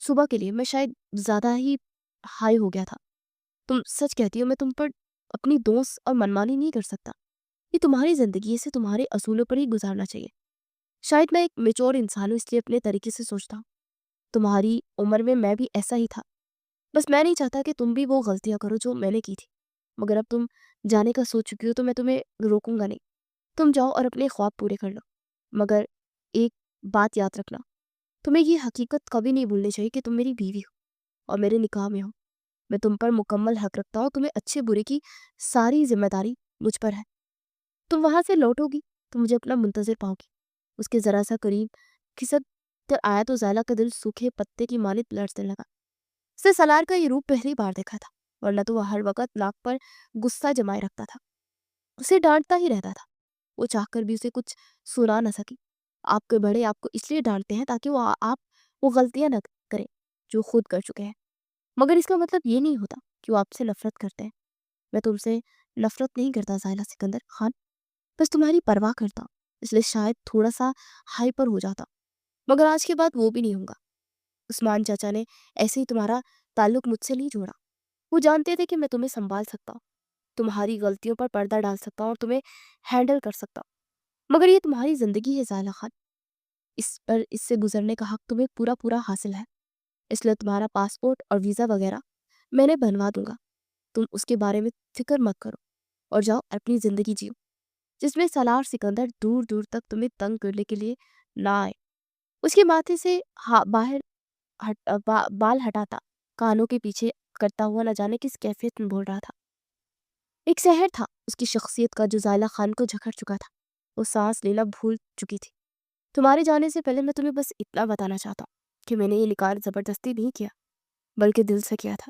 صبح کے لیے میں شاید زیادہ ہی ہائی ہو گیا تھا۔ تم سچ کہتی ہو، میں تم پر اپنی دوست اور منمانی نہیں کر سکتا۔ یہ تمہاری زندگی ہے، اسے تمہارے اصولوں پر ہی گزارنا چاہیے۔ شاید میں ایک میچور انسان ہوں، اس لیے اپنے طریقے سے سوچتا ہوں۔ تمہاری عمر میں بھی ایسا ہی تھا، بس میں نہیں چاہتا کہ تم بھی وہ غلطیاں کرو جو میں نے کی تھی۔ مگر اب تم جانے کا سوچ چکی ہو تو میں تمہیں روکوں گا نہیں۔ تم جاؤ اور اپنے خواب پورے کر لو، مگر ایک بات یاد رکھنا، تمہیں یہ حقیقت کبھی نہیں بھولنی چاہیے کہ تم میری بیوی ہو اور میرے نکاح میں ہو۔ میں تم پر مکمل حق رکھتا ہوں، تمہیں اچھے برے کی ساری ذمہ داری مجھ پر ہے۔ تم وہاں سے لوٹو گی تو مجھے اپنا منتظر پاؤ گی۔ اس کے ذرا سا قریب کھسک کر آیا تو زائلہ کا دل سوکھے پتے کی مانند لرزنے لگا۔ اس نے سالار کا یہ روپ پہلی بار دیکھا تھا، ورنہ تو وہ ہر وقت ناک پر غصہ جمائے رکھتا تھا، اسے ڈانٹتا ہی رہتا تھا۔ وہ چاہ کر بھی اسے کچھ سنا نہ سکی۔ آپ کے بڑے آپ کو اس لیے ڈانٹتے ہیں تاکہ وہ غلطیاں نہ کریں جو خود کر چکے ہیں، مگر اس کا مطلب یہ نہیں ہوتا کہ وہ آپ سے نفرت کرتے ہیں۔ میں تم سے نفرت نہیں کرتا زائلہ سکندر خان، بس تمہاری پرواہ کرتا ہوں، اس لیے شاید تھوڑا سا ہائپر ہو جاتا، مگر آج کے بعد وہ بھی نہیں ہوگا۔ عثمان چاچا نے ایسے ہی تمہارا تعلق مجھ سے نہیں جوڑا۔ وہ جانتے تھے کہ میں تمہیں سنبھال سکتا ہوں، تمہاری غلطیوں پر پردہ ڈال سکتا ہوں اور تمہیں ہینڈل کر سکتا ہوں، مگر یہ تمہاری زندگی ہے زائلہ خان، اس سے گزرنے کا حق تمہیں پورا پورا حاصل ہے۔ اس لیے تمہارا پاسپورٹ اور ویزا وغیرہ میں نے بنوا دوں گا، تم اس کے بارے میں فکر مت کرو اور جاؤ اپنی زندگی جیو، جس میں سالار سکندر دور دور تک تمہیں تنگ کرنے کے لیے نہ آئے۔ اس کے ماتھے سے بال ہٹاتا کانوں کے پیچھے کرتا ہوا نہ جانے کس کیفیت میں بول رہا تھا۔ ایک سحر تھا اس کی شخصیت کا جو زائلہ خان کو جھکڑ چکا تھا۔ وہ سانس لینا بھول چکی تھی۔ تمہارے جانے سے پہلے میں تمہیں بس اتنا بتانا چاہتا ہوں کہ میں نے یہ نکاح زبردستی نہیں کیا، بلکہ دل سے کیا تھا۔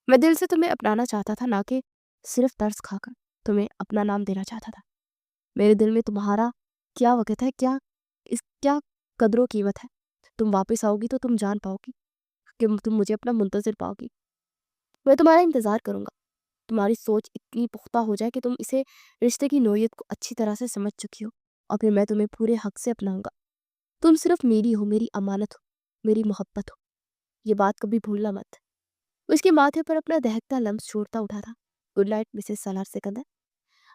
میں دل سے تمہیں اپنانا چاہتا تھا، نہ کہ صرف ترس کھا کر تمہیں اپنا نام دینا چاہتا تھا۔ میرے دل میں تمہارا کیا وقت ہے، کیا قدر و قیمت ہے۔ تم واپس آؤ گی تو تم جان پاؤ گی کہ تم مجھے اپنا منتظر پاؤ گی۔ میں تمہارا انتظار کروں گا، تمہاری سوچ اتنی پختہ ہو جائے کہ تم اسے رشتے کی نوعیت کو اچھی طرح سے سمجھ چکی ہو، اور پھر میں تمہیں پورے حق سے اپناؤں گا۔ تم صرف میری ہو، میری امانت ہو، میری محبت ہو، یہ بات کبھی بھولنا مت۔ اس کے ماتھے پر اپنا دہکتا لمس چھوڑتا اٹھا تھا۔ گڈ نائٹ مسز سالار سکندر۔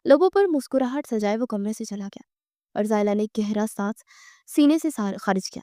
لوگوں پر مسکراہٹ سجائے وہ کمرے سے چلا گیا، اور زائلہ نے گہرا سانس سینے سے خارج کیا۔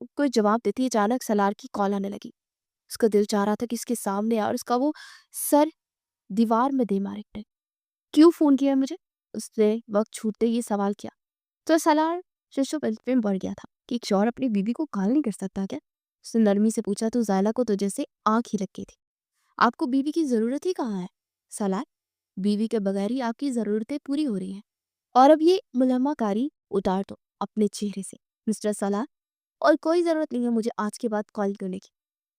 کوئی جواب دیتی اچانک سلار کی کال آنے لگی۔ اس کا دل چاہ رہا تھا کہ اس کے سامنے اور اس کا وہ سر دیوار میں دے مارے۔ کیوں فون کیا مجھے؟ اس نے وقت چھوٹتے یہ سوال کیا تو سلار ششو میں بڑھ گیا تھا کہ ایک شوہر اپنی بیوی کو کال نہیں کر سکتا کیا؟ اس نے نرمی سے پوچھا تو زائلہ کو تو جیسے آنکھ ہی لگ گئی تھی۔ آپ کو بیوی کی ضرورت ہی کہاں ہے سلار؟ بیوی کے بغیر ہی آپ کی ضرورتیں پوری ہو رہی ہیں، اور اب یہ ملمہ کاری اتار دو اپنے چہرے سے مسٹر سلار، اور کوئی ضرورت نہیں ہے مجھے آج کے بعد کال کرنے کی۔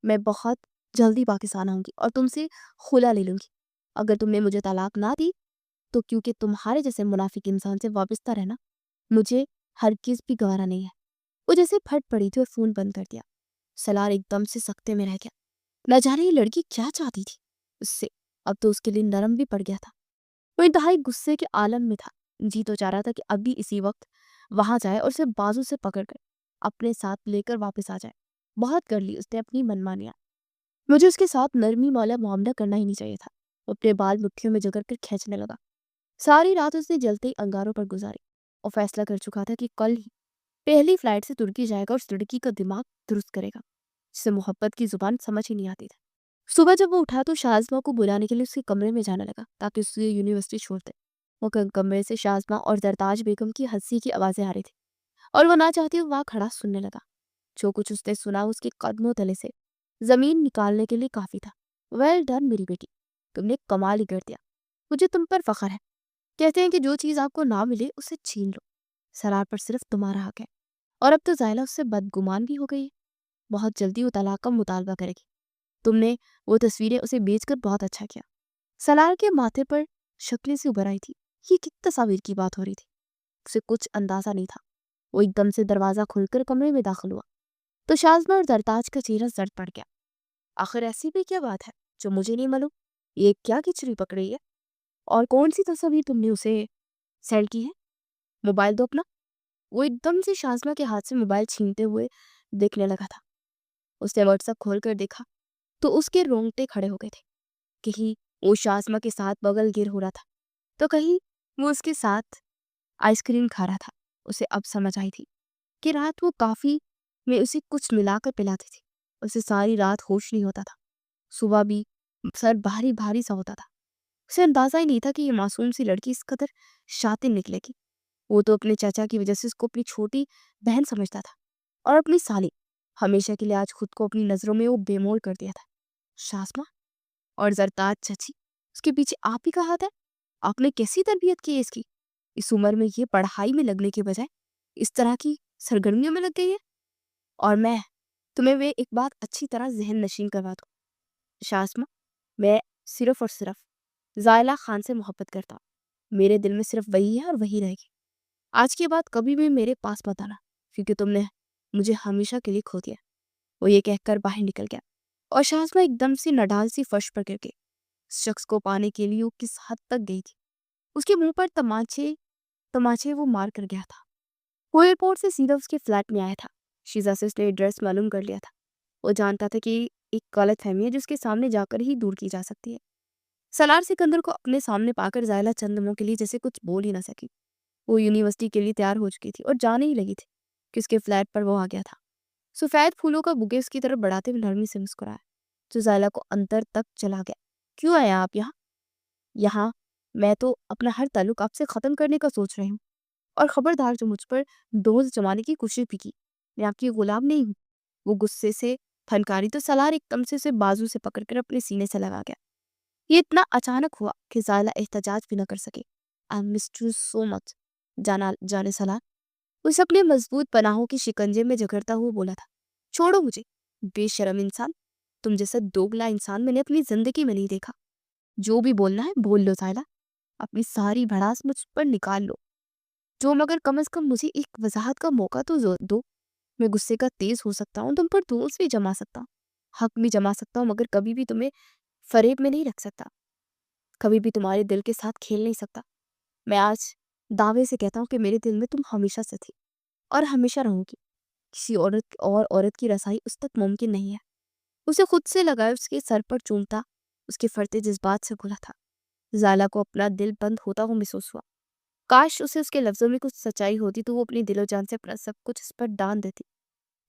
میں بہت جلدی پاکستان آؤں گی اور تم سے خلا لے لوں گی۔ اگر تم نے مجھے طلاق نہ دی تو کیونکہ تمہارے جیسے منافق انسان سے وابستہ رہنا مجھے ہرگز بھی گوارا نہیں ہے۔ وہ جیسے پھٹ پڑی تھی اور فون بند کر دیا۔ سلار ایک دم سے سکتے میں رہ گیا۔ نہ جانے یہ لڑکی کیا چاہتی تھی اس سے، اب تو اس کے لیے نرم بھی پڑ گیا تھا۔ وہ انتہائی غصے کے عالم میں تھا۔ جی تو چاہ رہا تھا کہ ابھی اسی وقت وہاں جائے اور اسے بازو سے پکڑ کر اپنے ساتھ لے کر واپس آ جائے۔ بہت کر لی اس نے اپنی منمانیاں، مجھے اس کے ساتھ نرمی والا معاملہ کرنا ہی نہیں چاہیے تھا۔ وہ اپنے بال مٹھیوں میں جکڑ کر کھینچنے لگا۔ ساری رات اس نے جلتے ہی انگاروں پر گزاری اور فیصلہ کر چکا تھا کہ کل ہی پہلی فلائٹ سے ترکی جائے گا اور اس لڑکی کا دماغ درست کرے گا جسے محبت کی زبان سمجھ ہی نہیں آتی تھی۔ صبح جب وہ اٹھا تو شازمہ کو بلانے کے لیے اس کے کمرے میں جانے لگا تاکہ اس سے یونیورسٹی چھوڑ دے۔ وہ کمرے سے شازمہ اور زرتاج بیگم کی ہنسی کی آوازیں آ رہی تھی اور وہ نہ چاہتی وہاں کھڑا سننے لگا۔ جو کچھ اس نے سنا اس کے قدموں تلے سے زمین نکالنے کے لیے کافی تھا۔ ویل ڈن میری بیٹی، تم نے کمال ہی کر دیا، مجھے تم پر فخر ہے۔ کہتے ہیں کہ جو چیز آپ کو نہ ملے اسے چھین لو۔ سرار پر صرف تمہارا حق ہے، اور اب تو زائلہ اس سے بدگمان بھی ہو گئی ہے۔ بہت جلدی وہ طلاق کا مطالبہ کرے گی۔ تم نے وہ تصویریں اسے بیچ کر بہت اچھا کیا۔ سلار کے ماتھے پر شکلیں سے ابھر آئی تھی۔ یہ کس تصاویر کی بات ہو رہی تھی؟ اسے کچھ اندازہ نہیں تھا۔ وہ ایک دم سے دروازہ کھول کر کمرے میں داخل ہوا تو شازمہ اور زرتاج کا چہرہ زرد پڑ گیا۔ آخر ایسی بھی کیا بات ہے جو مجھے نہیں معلوم؟ یہ کیا کچری پکڑی ہے؟ اور کون سی تصویر تم نے اسے سینڈ کی ہے؟ موبائل دو اپنا۔ وہ ایک دم سے شازمہ کے ہاتھ سے موبائل چھینتے ہوئے دیکھنے لگا تھا۔ اس نے واٹس ایپ کھول کر دیکھا تو اس کے رونگٹے کھڑے ہو گئے تھے۔ کہیں وہ شازمہ کے ساتھ بغل گر ہو رہا تھا تو کہیں وہ اس کے ساتھ آئس کریم کھا رہا تھا۔ اسے اب سمجھ آئی تھی کہ رات وہ کافی میں اسے کچھ ملا کر پلاتی تھی۔ اسے ساری رات ہوش نہیں ہوتا تھا۔ صبح بھی سر بھاری بھاری سا ہوتا تھا۔ اسے اندازہ ہی نہیں تھا کہ یہ معصوم سی لڑکی اس قدر شاطر نکلے گی۔ وہ تو اپنے چچا کی وجہ سے اس کو اپنی چھوٹی بہن سمجھتا تھا، اور اپنی سالی ہمیشہ کے لیے آج خود کو اپنی نظروں میں وہ بے مول کر دیا تھا۔ شازمہ اور زرتاج چچی، اس کے پیچھے آپ ہی کا ہاتھ ہے؟ آپ نے کیسی تربیت کی ہے اس کی؟ اس عمر میں یہ پڑھائی میں لگنے کے بجائے اس طرح کی سرگرمیوں میں لگ گئی ہے۔ اور میں تمہیں وہ ایک بات اچھی طرح ذہن نشین کروا دوں شازمہ، میں صرف اور صرف زائلہ خان سے محبت کرتا ہوں۔ میرے دل میں صرف وہی ہے اور وہی رہے گی۔ آج کے بعد کبھی بھی میرے پاس مت آنا کیونکہ تم نے مجھے ہمیشہ کے لیے کھو دیا۔ وہ یہ کہہ کر باہر نکل گیا اور شازمہ ایک دم سی نڈال سی فرش پر گر گئی۔ اس شخص کو پانے کے لیے وہ کس حد تک گئی تھی۔ اس کے منہ پر تماچے وہ مار کر گیا تھا۔ وہ ایئرپورٹ سے سیدھا اس کے فلیٹ میں آیا تھا۔ شیزا سے اس نے ایڈریس معلوم کر لیا تھا۔ وہ جانتا تھا کہ ایک غلط فہمی ہے جس کے سامنے جا کر ہی دور کی جا سکتی ہے۔ سلار سکندر کو اپنے سامنے پا کر زائلہ چند دنوں کے لیے جیسے کچھ بول ہی نہ سکی۔ وہ یونیورسٹی کے لیے تیار ہو چکی تھی اور جانے ہی لگی تھی کہ اس کے فلیٹ پر وہ آ گیا تھا۔ سفید پھولوں کا بوکے اس کی طرف بڑھاتے ہوئے نرمی سے مسکرایا جو زائلہ کو اندر تک چلا گیا۔ کیوں آئے آپ یہاں میں تو اپنا ہر تعلق آپ سے ختم کرنے کا سوچ رہی ہوں، اور خبردار جو مجھ پر دوز جمانے کی کوشش بھی کی، میں آپ کی غلام نہیں ہوں۔ وہ غصے سے پھنکاری تو سلار ایک دم سے اسے بازو سے پکڑ کر اپنے سینے سے لگا گیا۔ یہ اتنا اچانک ہوا کہ زائلہ احتجاج بھی نہ کر سکے۔ I missed you so much جانے سلار، اسے اپنے مضبوط پناہوں کی شکنجے میں جکڑتا ہوا بولا تھا۔ چھوڑو مجھے، بے شرم انسان، تم جیسا دوگلا انسان میں نے اپنی زندگی میں نہیں دیکھا۔ جو بھی بولنا ہے بول لو زائلہ، اپنی ساری بھڑاس مجھ پر نکال لو، مگر کم از کم مجھے ایک وضاحت کا موقع تو دو۔ میں غصے کا تیز ہو سکتا ہوں، تم پر دوست بھی جما سکتا ہوں، حق بھی جما سکتا ہوں، مگر کبھی بھی تمہیں فریب میں نہیں رکھ سکتا، کبھی بھی تمہارے دل کے ساتھ کھیل نہیں سکتا۔ میں آج دعوے سے کہتا ہوں کہ میرے دل میں تم ہمیشہ سے تھی اور ہمیشہ رہوں گی۔ کسی عورت کی رسائی اس تک ممکن نہیں ہے۔ اسے خود سے لگائے اس کے سر پر چومتا اس کے فرتے جذبات سے بولا تھا۔ زائلہ کو اپنا دل بند ہوتا ہوا محسوس ہوا۔ کاش اسے اس کے لفظوں میں کچھ سچائی ہوتی تو وہ اپنی دل و جان سے اپنا سب کچھ اس پر ڈال دیتی۔